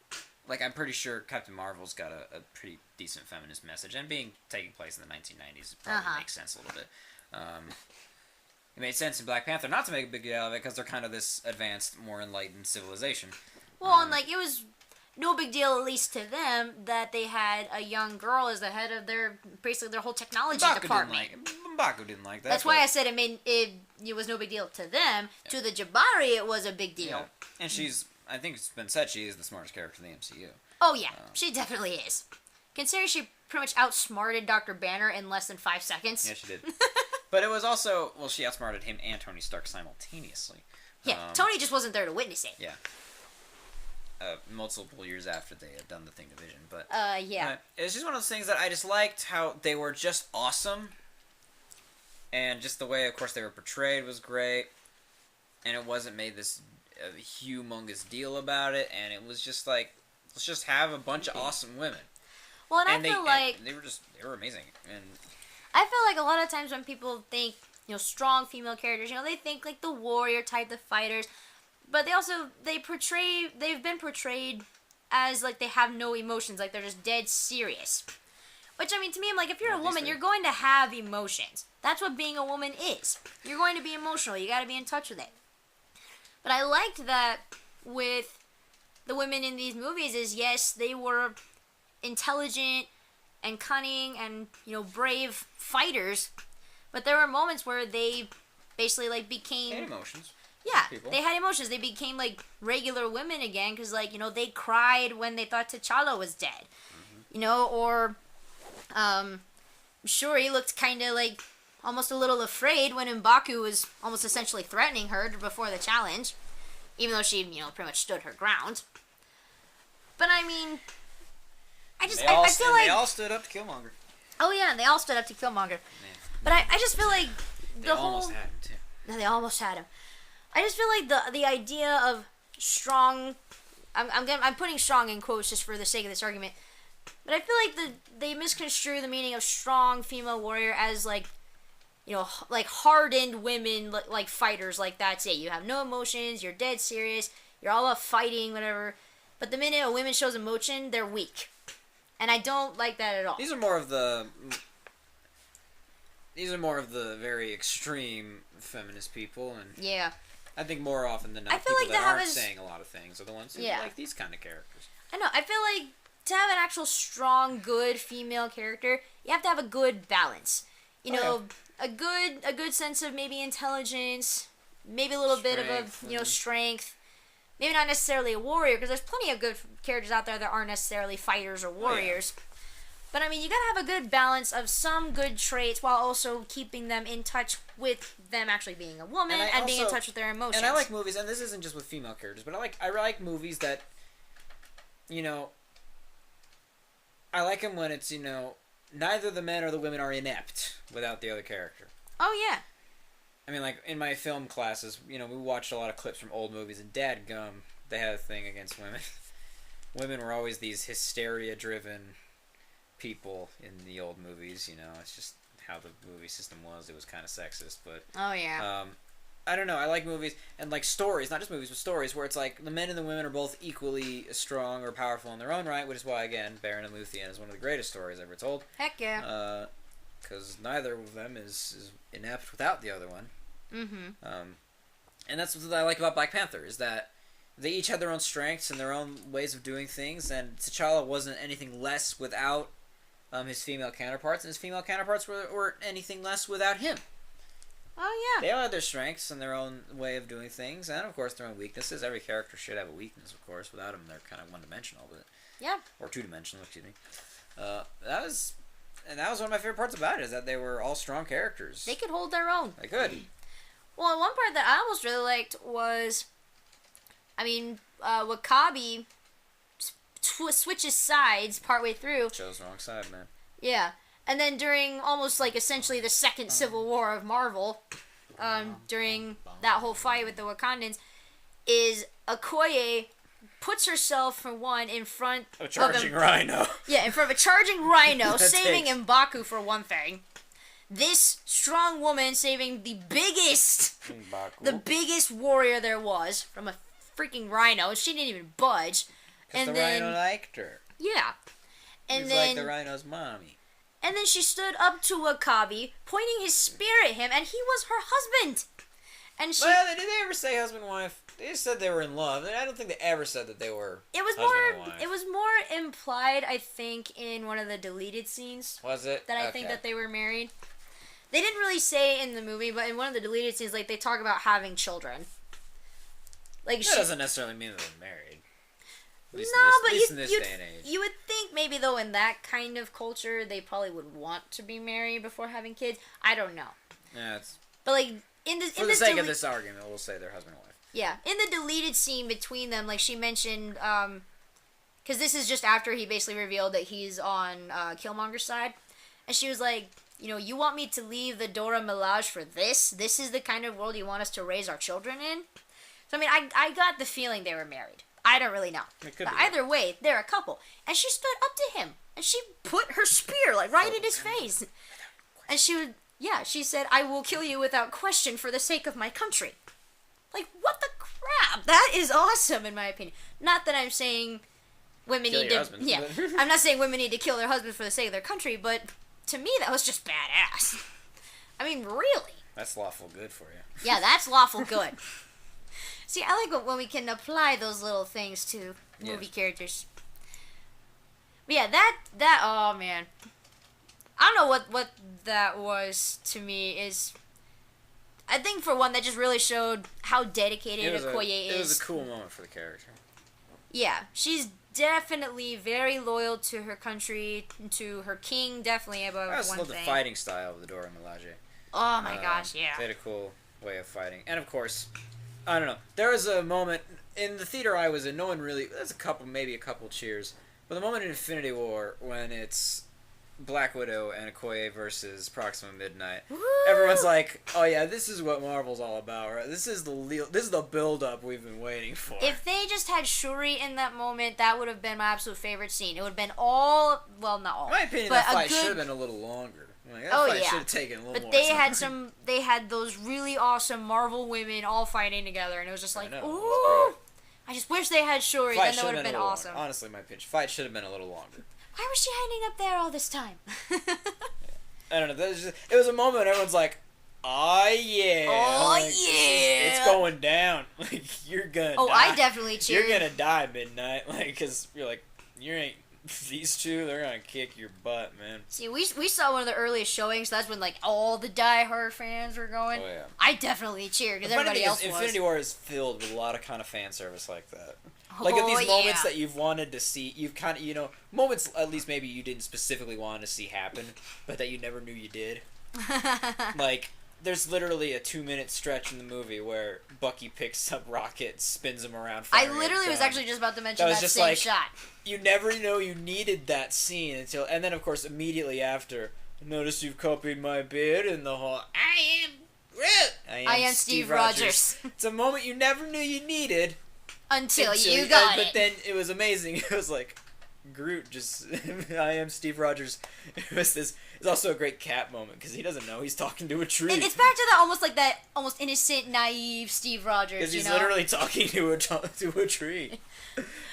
A: Like, I'm pretty sure Captain Marvel's got a pretty decent feminist message, and taking place in the 1990s probably makes sense a little bit. It made sense in Black Panther not to make a big deal out of it, because they're kind of this advanced, more enlightened civilization.
B: Well, and like, it was no big deal, at least to them, that they had a young girl as the head of their whole technology department.
A: M'Baku didn't like that.
B: That's why I said it was no big deal to them. Yeah. To the Jabari, it was a big deal.
A: Yeah. And I think it's been said, she is the smartest character in the MCU.
B: Oh yeah, she definitely is. Considering she pretty much outsmarted Dr. Banner in less than 5 seconds.
A: Yeah, she did. But it was also, she outsmarted him and Tony Stark simultaneously.
B: Yeah, Tony just wasn't there to witness it.
A: Yeah. Multiple years after they had done the thing to Vision, but...
B: yeah.
A: It's just one of those things that I just liked how they were just awesome. And just the way, of course, they were portrayed was great. And it wasn't made this humongous deal about it. And it was just like, let's just have a bunch of awesome women.
B: Well, and I feel like...
A: They were amazing. And
B: I feel like a lot of times when people think, strong female characters, they think like the warrior type, the fighters. But they've been portrayed as like they have no emotions, like they're just dead serious. Which, I mean, to me, I'm like, if you're a woman, you're going to have emotions. That's what being a woman is. You're going to be emotional. You got to be in touch with it. But I liked that with the women in these movies is, yes, they were intelligent and cunning and, brave fighters. But there were moments where they basically, like, became...
A: They had emotions.
B: Yeah, they had emotions. They became, like, regular women again because, like, they cried when they thought T'Challa was dead. Mm-hmm. Or I'm sure he looked kind of like almost a little afraid when M'Baku was almost essentially threatening her before the challenge, even though she, pretty much stood her ground. But I mean, I feel like
A: they all stood up to Killmonger.
B: Oh yeah, they all stood up to Killmonger.
A: Man.
B: But I just feel like
A: They almost had him too.
B: No, they almost had him. I just feel like the idea of strong. I'm putting strong in quotes just for the sake of this argument. But I feel like they misconstrue the meaning of strong female warrior as like hardened women, like fighters, like that's it. You have no emotions, you're dead serious, you're all about fighting, whatever. But the minute a woman shows emotion, they're weak. And I don't like that at all.
A: These are more of the very extreme feminist people, and
B: yeah.
A: I think more often than not,
B: I feel
A: people
B: like
A: that aren't saying a lot of things are the ones who like these kind of characters.
B: I know. I feel like to have an actual strong, good female character, you have to have a good balance. A good sense of maybe intelligence, maybe a little bit of a strength. Maybe not necessarily a warrior, because there's plenty of good characters out there that aren't necessarily fighters or warriors. But I mean, you gotta have a good balance of some good traits while also keeping them in touch with them actually being a woman and being in touch with their emotions.
A: And I like movies, and this isn't just with female characters, but I like movies that, I like them when it's, neither the men or the women are inept without the other character.
B: Oh, yeah.
A: I mean, like, in my film classes, we watched a lot of clips from old movies, and dadgum, they had a thing against women. Women were always these hysteria-driven people in the old movies, it's just how the movie system was. It was kind of sexist, but...
B: Oh, yeah.
A: I don't know, I like movies, and like stories, not just movies, but stories, where it's like, the men and the women are both equally strong or powerful in their own right, which is why, again, Baron and Luthien is one of the greatest stories ever told.
B: Heck yeah.
A: Because neither of them is inept without the other one.
B: Mm-hmm.
A: And that's what I like about Black Panther, is that they each had their own strengths and their own ways of doing things, and T'Challa wasn't anything less without his female counterparts, and his female counterparts weren't anything less without him.
B: Oh, yeah.
A: They all have their strengths and their own way of doing things, and of course their own weaknesses. Every character should have a weakness, of course. Without them, they're kind of one-dimensional, but...
B: Yeah.
A: Or two-dimensional, excuse me. That was one of my favorite parts about it, is that they were all strong characters.
B: They could hold their own.
A: They could.
B: Well, one part that I almost really liked was, Wakabi switches sides partway through.
A: Chose the wrong side, man.
B: Yeah. And then during almost like essentially the second Civil War of Marvel, during that whole fight with the Wakandans, is Okoye puts herself, for one, in front
A: of a charging rhino.
B: Yeah, in front of a charging rhino, saving M'Baku for one thing. This strong woman saving the biggest warrior there was from a freaking rhino. She didn't even budge.
A: Because the rhino liked her.
B: Yeah.
A: And then like the rhino's mommy.
B: And then she stood up to Wakabi, pointing his spear at him, and he was her husband. And she...
A: Well, did they ever say husband and wife? They just said they were in love. I don't think they ever said that they were husband and wife.
B: It was more implied, I think, in one of the deleted scenes.
A: Was it?
B: That I think that they were married. They didn't really say in the movie, but in one of the deleted scenes, like, they talk about having children. Like,
A: that doesn't necessarily mean that they're married. At least in this day and age.
B: You would think maybe, though, in that kind of culture, they probably would want to be married before having kids. I don't know.
A: Yeah, it's...
B: But, like,
A: for the sake of this argument, we'll say they're husband and wife.
B: Yeah. In the deleted scene between them, like, she mentioned, because this is just after he basically revealed that he's on Killmonger's side. And she was like, you want me to leave the Dora Milaje for this? This is the kind of world you want us to raise our children in? So, I got the feeling they were married. I don't really know. But either way, they're a couple. And she stood up to him. And she put her spear, like, right in his face. And she said, I will kill you without question for the sake of my country. Like, what the crap? That is awesome, in my opinion. Not that I'm saying women need to... Yeah, I'm not saying women need to kill their husbands for the sake of their country, but to me, that was just badass. Really.
A: That's lawful good for you.
B: Yeah, that's lawful good. See, I like when we can apply those little things to movie characters. But yeah, that oh man. I don't know what that was to me is... I think for one, that just really showed how dedicated Okoye is.
A: It was a cool moment for the character.
B: Yeah, she's definitely very loyal to her country, to her king, definitely above
A: I also
B: one
A: love
B: thing.
A: the fighting style of the Dora Milaje.
B: Oh my gosh, yeah.
A: They had a cool way of fighting. And of course, I don't know. There was a moment in the theater I was in, no one really, there's maybe a couple cheers. But the moment in Infinity War when it's Black Widow and Okoye versus Proxima Midnight,
B: Woo!
A: everyone's like, "Oh yeah, this is what Marvel's all about, right? This is the build up we've been waiting for."
B: If they just had Shuri in that moment, that would have been my absolute favorite scene. It would have been not all.
A: In my opinion,
B: but
A: that fight
B: good...
A: should have been a little longer. Like, that
B: oh
A: fight
B: yeah,
A: should have taken a little more
B: but they had those really awesome Marvel women all fighting together, and it was just like, ooh. I just wish they had Shuri. Then that would have been awesome.
A: Longer. Honestly, my opinion, fight should have been a little longer.
B: Why was she hiding up there all this time?
A: I don't know. It was a moment when everyone's like, "Oh yeah, it's going down. Like you're gonna."
B: Oh,
A: die.
B: I definitely cheered.
A: You're gonna die, Midnight. Like, because you're like, you ain't. These two, they're gonna kick your butt, man.
B: See, we saw one of the earliest showings. So that's when like all the die-hard fans were going.
A: Oh yeah.
B: I definitely cheered because everybody else was.
A: Infinity War is filled with a lot of kind of fan service like that. Like at these moments that you've wanted to see, you've kind of, moments at least maybe you didn't specifically want to see happen, but that you never knew you did. Like, there's literally a 2-minute stretch in the movie where Bucky picks up Rocket, spins him around.
B: I literally was actually just about to mention that same
A: like,
B: shot.
A: You never know you needed that scene and then of course immediately after, notice you've copied my beard in the whole, I am Steve Rogers. It's a moment you never knew you needed.
B: Until you got it.
A: But then it was amazing. It was like Groot just I am Steve Rogers. It's also a great Cap moment because he doesn't know he's talking to a tree.
B: It's back to that almost innocent, naive Steve Rogers.
A: Because he's literally talking to a tree.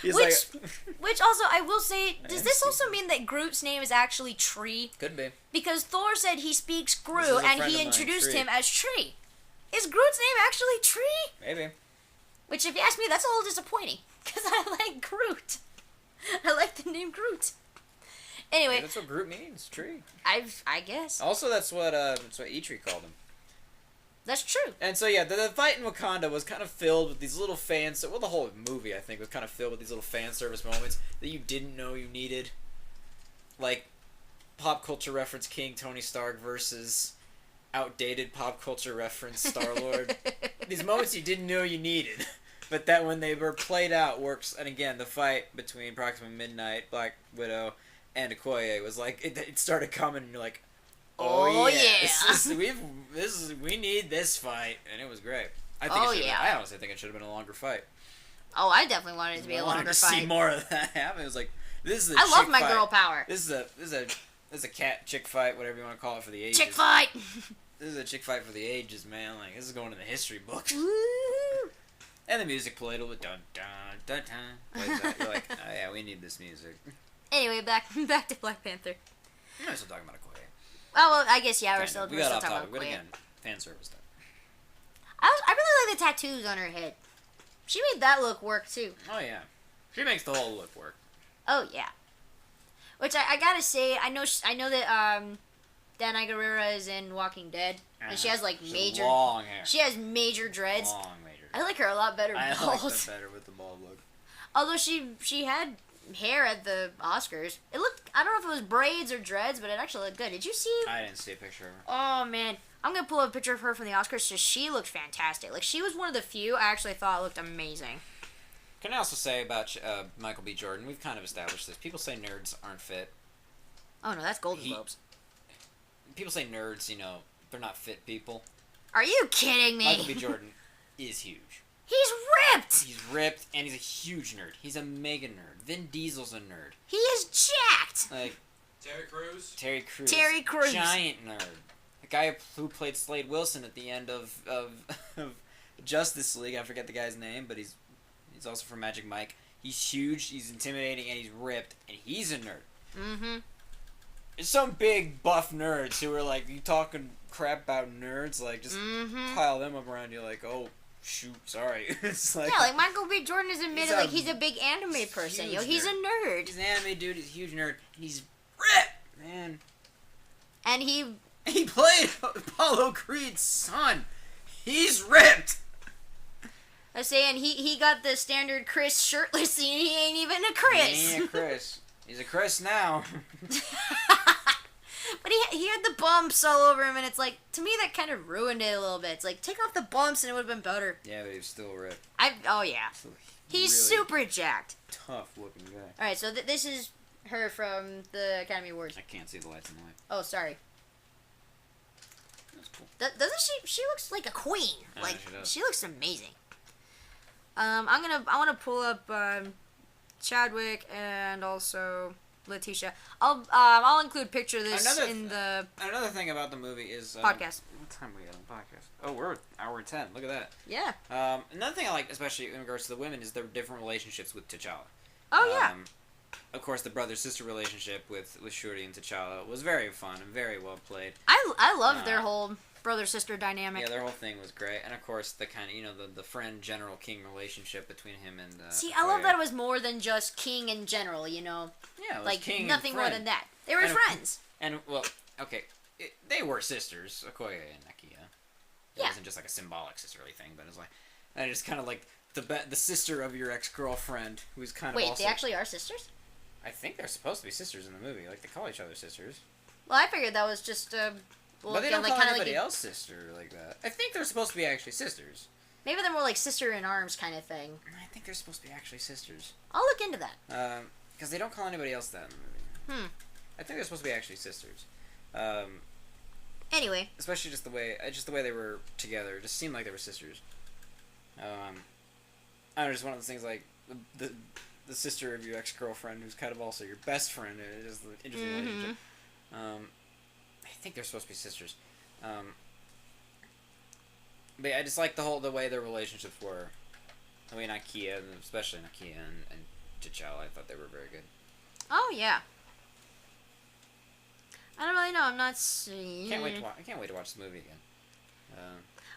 A: He's
B: which also I will say, does this also mean that Groot's name is actually Tree?
A: Could be.
B: Because Thor said he speaks Groot and he introduced him as Tree. Is Groot's name actually Tree?
A: Maybe.
B: Which, if you ask me, that's a little disappointing. Because I like Groot. I like the name Groot. Anyway.
A: Yeah, that's what Groot means, tree.
B: I guess.
A: Also, that's what Eitri called him.
B: That's true.
A: And so, yeah, the fight in Wakanda was kind of filled with these little fans. Well, the whole movie, I think, was kind of filled with these little fan service moments that you didn't know you needed. Like, pop culture reference King Tony Stark versus outdated pop culture reference Star-Lord. These moments you didn't know you needed. But that when they were played out works. And again, the fight between Proxima Midnight, Black Widow, and Okoye was like, it started coming and you're like, oh yeah. We need this fight. And it was great. I honestly think it should have been a longer fight.
B: Oh, I definitely wanted it to be a longer fight.
A: See more of that happen. It was like, this is a
B: I love my girl power.
A: This is a cat chick fight, whatever you want to call it for the ages.
B: Chick fight!
A: This is a chick fight for the ages, man. Like, this is going in the history books.
B: Woo!
A: And the music played a little dun dun dun dun. You're like, oh yeah, we need this music.
B: Anyway, back to Black Panther.
A: We're still talking about Okoye.
B: Well, I guess yeah, we're
A: still
B: talking about
A: topic,
B: Okoye.
A: but again, fan service stuff.
B: I really like the tattoos on her head. She made that look work too.
A: Oh yeah, she makes the whole look work.
B: Oh yeah. Which I gotta say, I know that Danai Gurira is in Walking Dead, and she has like major
A: long hair.
B: She has major dreads.
A: Long major.
B: I like her a lot better.
A: I like them better with the bald look.
B: Although she had hair at the Oscars, it looked. I don't know if it was braids or dreads, but it actually looked good. Did you see?
A: I didn't see a picture of her.
B: Oh man, I'm gonna pull up a picture of her from the Oscars. Because she looked fantastic. Like she was one of the few I actually thought looked amazing.
A: Can I also say about Michael B. Jordan? We've kind of established this. People say nerds aren't fit.
B: Oh no, that's Golden Globes.
A: People say nerds, they're not fit people.
B: Are you kidding me?
A: Michael B. Jordan is huge.
B: He's ripped!
A: He's ripped, and he's a huge nerd. He's a mega nerd. Vin Diesel's a nerd.
B: He is jacked!
A: Like
C: Terry Crews?
B: Terry Crews.
A: Giant nerd. The guy who played Slade Wilson at the end of Justice League, I forget the guy's name, but he's also from Magic Mike. He's huge, he's intimidating, and he's ripped, and he's a nerd.
B: Mm-hmm.
A: There's some big buff nerds who are like, you talking crap about nerds? Like, just pile them up around you like, oh, shoot, sorry. It's like,
B: yeah, like Michael B. Jordan is admitted like he's a big anime person. He's a nerd.
A: He's an anime dude, he's a huge nerd, and he's ripped, man.
B: And he played
A: Apollo Creed's son. He's ripped.
B: I was saying he got the standard Chris shirtless scene. He ain't even a Chris.
A: He ain't a Chris. He's a Chris now.
B: But he had the bumps all over him, and it's like, to me, that kind of ruined it a little bit. It's like, take off the bumps and it would have been better.
A: Yeah, but he was still ripped.
B: Oh, yeah. He's really super jacked.
A: Tough looking guy.
B: Alright, so this is her from the Academy Awards.
A: I can't see the lights in the light.
B: Oh, sorry.
A: That's cool.
B: Doesn't she looks like a queen.
A: Like, she does.
B: She looks amazing. I want to pull up Chadwick and also Letitia. I'll include picture of this the
A: another thing about the movie is
B: podcast.
A: What time we got on the podcast? Oh, we're at hour 10. Look at that.
B: Yeah.
A: Another thing I like, especially in regards to the women, is their different relationships with T'Challa.
B: Oh yeah.
A: Of course, the brother-sister relationship with Shuri and T'Challa was very fun and very well played.
B: I loved their whole brother-sister dynamic.
A: Yeah, their whole thing was great, and of course the kind of the friend General King relationship between him and.
B: See, I love that it was more than just King in general. You know.
A: Yeah, it was
B: like
A: King
B: nothing
A: and
B: more than that. They were friends.
A: And well, okay, they were sisters, Okoye and Nakia. It wasn't just like a symbolic sisterly thing, but it's like, and it's kind of like the sister of your ex-girlfriend, who's kind of.
B: Wait,
A: also,
B: they actually are sisters?
A: I think they're supposed to be sisters in the movie. Like, they call each other sisters.
B: Well, I figured that was just
A: but they don't call anybody else sister like that. I think they're supposed to be actually sisters.
B: Maybe they're more like sister in arms kind of thing.
A: I think they're supposed to be actually sisters.
B: I'll look into that.
A: Because they don't call anybody else that in the movie. I think they're supposed to be actually sisters.
B: Anyway.
A: Especially just the way they were together. It just seemed like they were sisters. I don't know, just one of those things like the sister of your ex-girlfriend, who's kind of also your best friend. It is an interesting relationship. I think they're supposed to be sisters. But yeah, I just like the way their relationships were. I mean, Nakia, especially Nakia and T'Challa, I thought they were very good.
B: Oh yeah. I don't really know. I'm not seeing.
A: I can't wait to watch the movie again.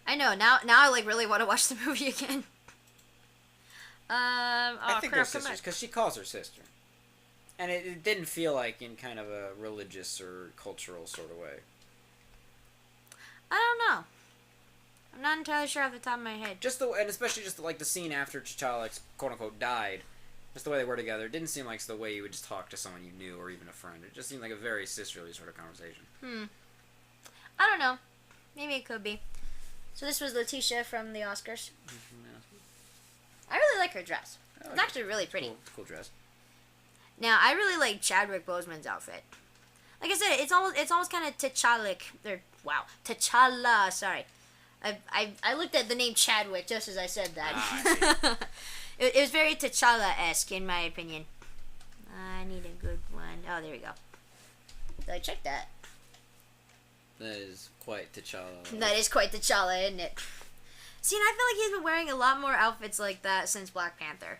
B: I know. Now I like really want to watch the movie again.
A: I think they're sisters because she calls her sister, and it didn't feel like in kind of a religious or cultural sort of way.
B: I don't know. I'm not entirely sure off the top of my head.
A: And especially just like the scene after T'Challa quote unquote died, just the way they were together. It didn't seem like the way you would just talk to someone you knew or even a friend. It just seemed like a very sisterly sort of conversation.
B: I don't know. Maybe it could be. So this was Letitia from the Oscars. I really like her dress. It's actually really pretty.
A: Cool dress.
B: Now I really like Chadwick Boseman's outfit. Like I said, it's almost kind of T'Challa. Sorry, I looked at the name Chadwick just as I said that.
A: I
B: it was very T'Challa-esque in my opinion. I need a good one. Oh, there we go. So check that.
A: That is quite T'Challa.
B: That is quite T'Challa, isn't it? See, and I feel like he's been wearing a lot more outfits like that since Black Panther.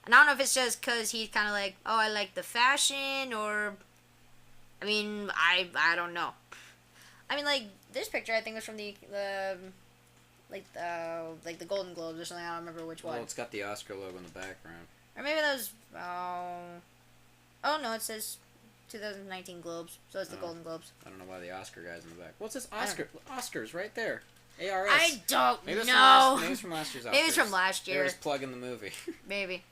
B: And I don't know if it's just because he's kind of like, oh, I like the fashion, or... I mean, I don't know. I mean, like, this picture I think was from the Golden Globes or something. I don't remember which one.
A: Well, it's got the Oscar logo in the background.
B: Or maybe that was... Oh, no, it says 2019 Globes, so it's the Golden Globes.
A: I don't know why the Oscar guy's in the back. What's this Oscar? Oscars right there. ARS.
B: I don't
A: maybe
B: know.
A: Maybe it's from last year's Oscars.
B: Maybe it's from last year.
A: They're just plugging the movie.
B: Maybe.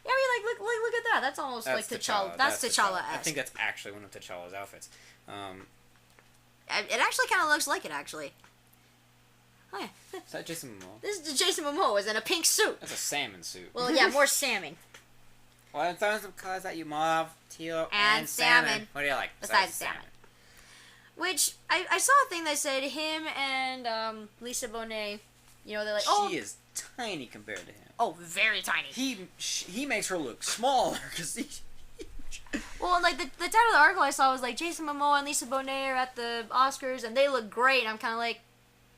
B: Yeah, I mean, like, look at that. That's almost like T'Challa. That's T'Challa-esque.
A: I think that's actually one of T'Challa's outfits.
B: It actually kind of looks like it, actually. Oh, yeah.
A: Is that Jason Momoa?
B: This is Jason Momoa is in a pink suit.
A: That's a salmon suit.
B: Well, yeah, more salmon.
A: Well, in terms of colors that you mauve, teal,
B: and salmon.
A: What do you like
B: besides salmon? Which, I saw a thing that said him and Lisa Bonet, you know, they're like,
A: She is tiny compared to him.
B: Oh, very tiny.
A: He makes her look smaller, because he's huge.
B: Well, like, the title of the article I saw was like, Jason Momoa and Lisa Bonet are at the Oscars, and they look great, and I'm kind of like,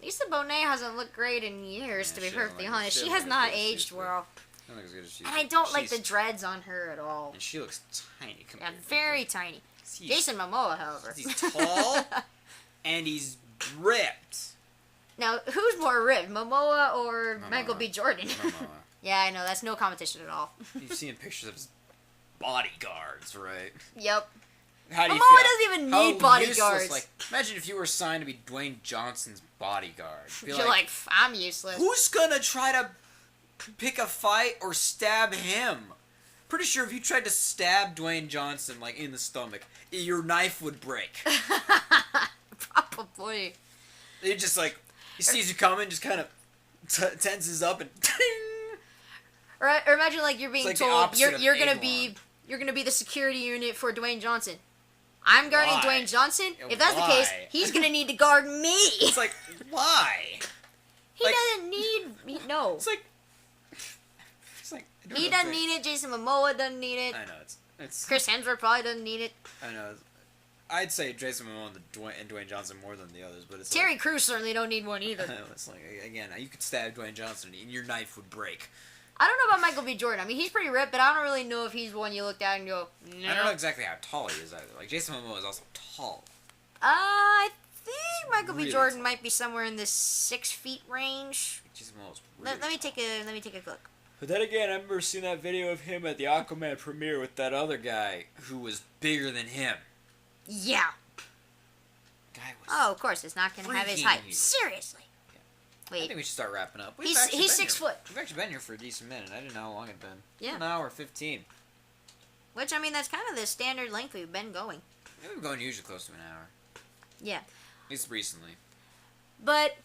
B: Lisa Bonet hasn't looked great in years, to be perfectly honest. She has not aged well.
A: She doesn't look as good as she
B: and I don't like the dreads on her at all.
A: And she looks tiny compared
B: to very tiny. Jason Momoa, however.
A: He's tall, and he's ripped.
B: Now, who's more ripped, Momoa or Michael B. Jordan?
A: Momoa.
B: Yeah, I know, that's no competition at all.
A: You've seen pictures of his bodyguards, right?
B: Yep.
A: How do you
B: Momoa
A: feel?
B: doesn't even need bodyguards.
A: Like, imagine if you were signed to be Dwayne Johnson's bodyguard.
B: You're like, I'm useless.
A: Who's gonna try to pick a fight or stab him. Pretty sure if you tried to stab Dwayne Johnson, like, in the stomach, your knife would break.
B: Probably.
A: He just, like, he sees you coming, just kind of tenses up and
B: or imagine, like, you're being
A: like
B: told you're gonna be the security unit for Dwayne Johnson. I'm guarding Dwayne Johnson. If that's the case, he's gonna need to guard me.
A: It's like, why?
B: He doesn't need no.
A: It's like
B: He doesn't need it. Jason Momoa doesn't need it.
A: I know it's.
B: Chris Hemsworth probably doesn't need it.
A: I know. I'd say Jason Momoa and Dwayne Johnson more than the others, but it's
B: Terry Crews certainly don't need one either.
A: It's like, again, you could stab Dwayne Johnson and your knife would break.
B: I don't know about Michael B. Jordan. I mean, he's pretty ripped, but I don't really know if he's one you look at and go, no.
A: I don't know exactly how tall he is either. Like, Jason Momoa is also tall.
B: I think Michael
A: Really
B: B. Jordan might be somewhere in the 6 feet range.
A: Jason Momoa's really
B: Let me take a look.
A: But then again, I remember seeing that video of him at the Aquaman premiere with that other guy who was bigger than him.
B: Yeah.
A: Guy was.
B: Oh, of course, it's not going to have his height.
A: Freaking
B: Seriously.
A: I think we should start wrapping up.
B: He's 6 foot.
A: We've actually been here for a decent minute. I didn't know how long it'd been.
B: Yeah.
A: An hour 15.
B: Which, I mean, that's kind of the standard length we've been going.
A: We've been going usually close to an hour.
B: Yeah.
A: At least recently.
B: But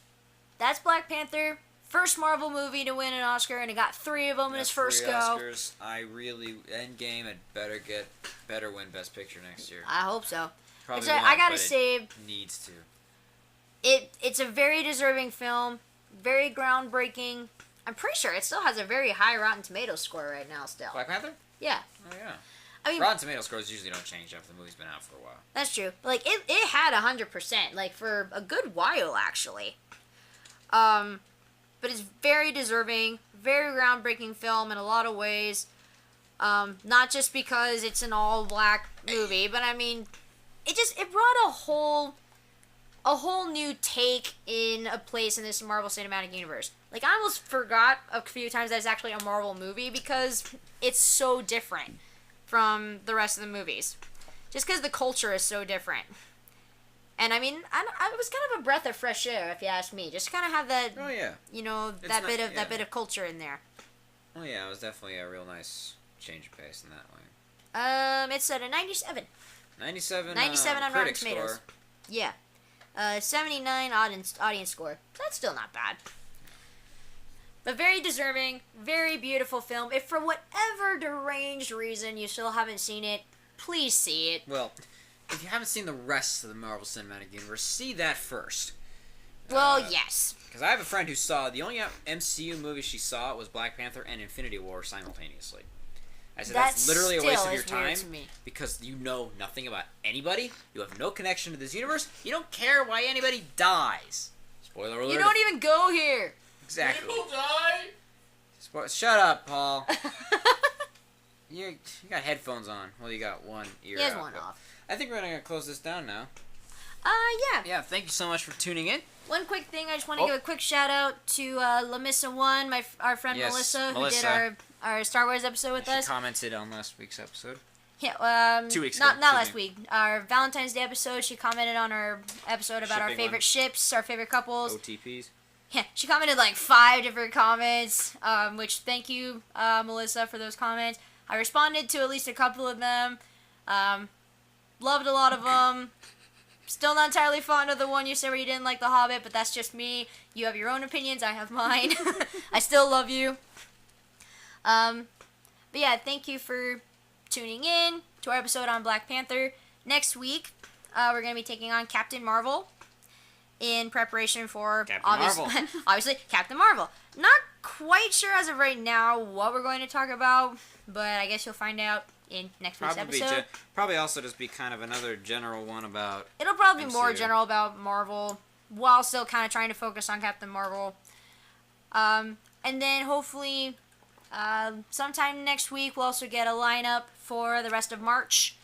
B: that's Black Panther. First Marvel movie to win an Oscar, and it got 3 of them in his first go.
A: Oscars. Endgame had better win Best Picture next year.
B: I hope so.
A: Probably
B: I gotta say,
A: it needs to.
B: It's a very deserving film, very groundbreaking. I'm pretty sure it still has a very high Rotten Tomatoes score right now. Still.
A: Black Panther?
B: Yeah.
A: Oh yeah.
B: I mean,
A: Rotten Tomatoes scores usually don't change after the movie's been out for a while.
B: That's true. Like it had 100%, like for a good while actually. But it's very deserving, very groundbreaking film in a lot of ways. Not just because it's an all-black movie, but I mean, it brought a whole new take in a place in this Marvel Cinematic Universe. Like, I almost forgot a few times that it's actually a Marvel movie because it's so different from the rest of the movies. Just because the culture is so different. And I mean, it was kind of a breath of fresh air, if you ask me. Just kind of have that,
A: oh yeah,
B: that bit of culture in there.
A: Oh yeah, it was definitely a real nice change of pace in that way.
B: It's at a 97.
A: 97
B: on Rotten Tomatoes.
A: Score.
B: Yeah. 79 audience score. That's still not bad. But very deserving, very beautiful film. If for whatever deranged reason you still haven't seen it, please see it.
A: Well, if you haven't seen the rest of the Marvel Cinematic Universe, see that first.
B: Well, yes.
A: Because I have a friend who saw, the only MCU movie she saw was Black Panther and Infinity War simultaneously. I said, that's literally a waste of your time, because you know nothing about anybody, you have no connection to this universe, you don't care why anybody dies. Spoiler alert.
B: You don't even go here.
A: Exactly.
C: People die!
A: Shut up, Paul. You got headphones on. Well, you got one ear
B: He has
A: out,
B: one off.
A: I think we're going to close this down now.
B: Yeah.
A: Yeah, thank you so much for tuning in.
B: One quick thing, I just want to give a quick shout out to LaMissa1, our friend Melissa, who did our Star Wars episode with us.
A: She commented on last week's episode.
B: Yeah,
A: 2 weeks ago.
B: Not last week. Our Valentine's Day episode, she commented on our episode about our favorite ships, our favorite couples.
A: OTPs.
B: Yeah, she commented like 5 different comments, which thank you, Melissa, for those comments. I responded to at least a couple of them. Loved a lot of them. Still not entirely fond of the one you said where you didn't like The Hobbit, but that's just me. You have your own opinions, I have mine. I still love you. But yeah, thank you for tuning in to our episode on Black Panther. Next week, we're going to be taking on Captain Marvel in preparation for, obviously, Captain Marvel. Not quite sure as of right now what we're going to talk about, but I guess you'll find out in next week's episode.
A: Probably also just be kind of another general one about
B: It'll probably be
A: MCU.
B: more general about Marvel, while still kind of trying to focus on Captain Marvel. And then hopefully, sometime next week, we'll also get a lineup for the rest of March,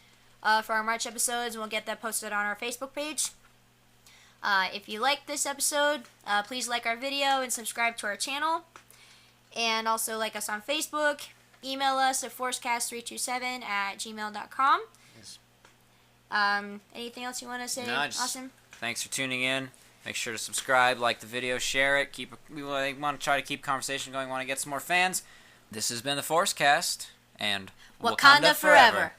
B: for our March episodes, and we'll get that posted on our Facebook page. If you like this episode, please like our video and subscribe to our channel. And also like us on Facebook. Email us at forcecast327@gmail.com. Anything else you want to say,
A: No,
B: Austin?
A: Thanks for tuning in. Make sure to subscribe, like the video, share it. We want to try to keep conversation going. Want to get some more fans. This has been the Forcecast, and
B: Wakanda forever.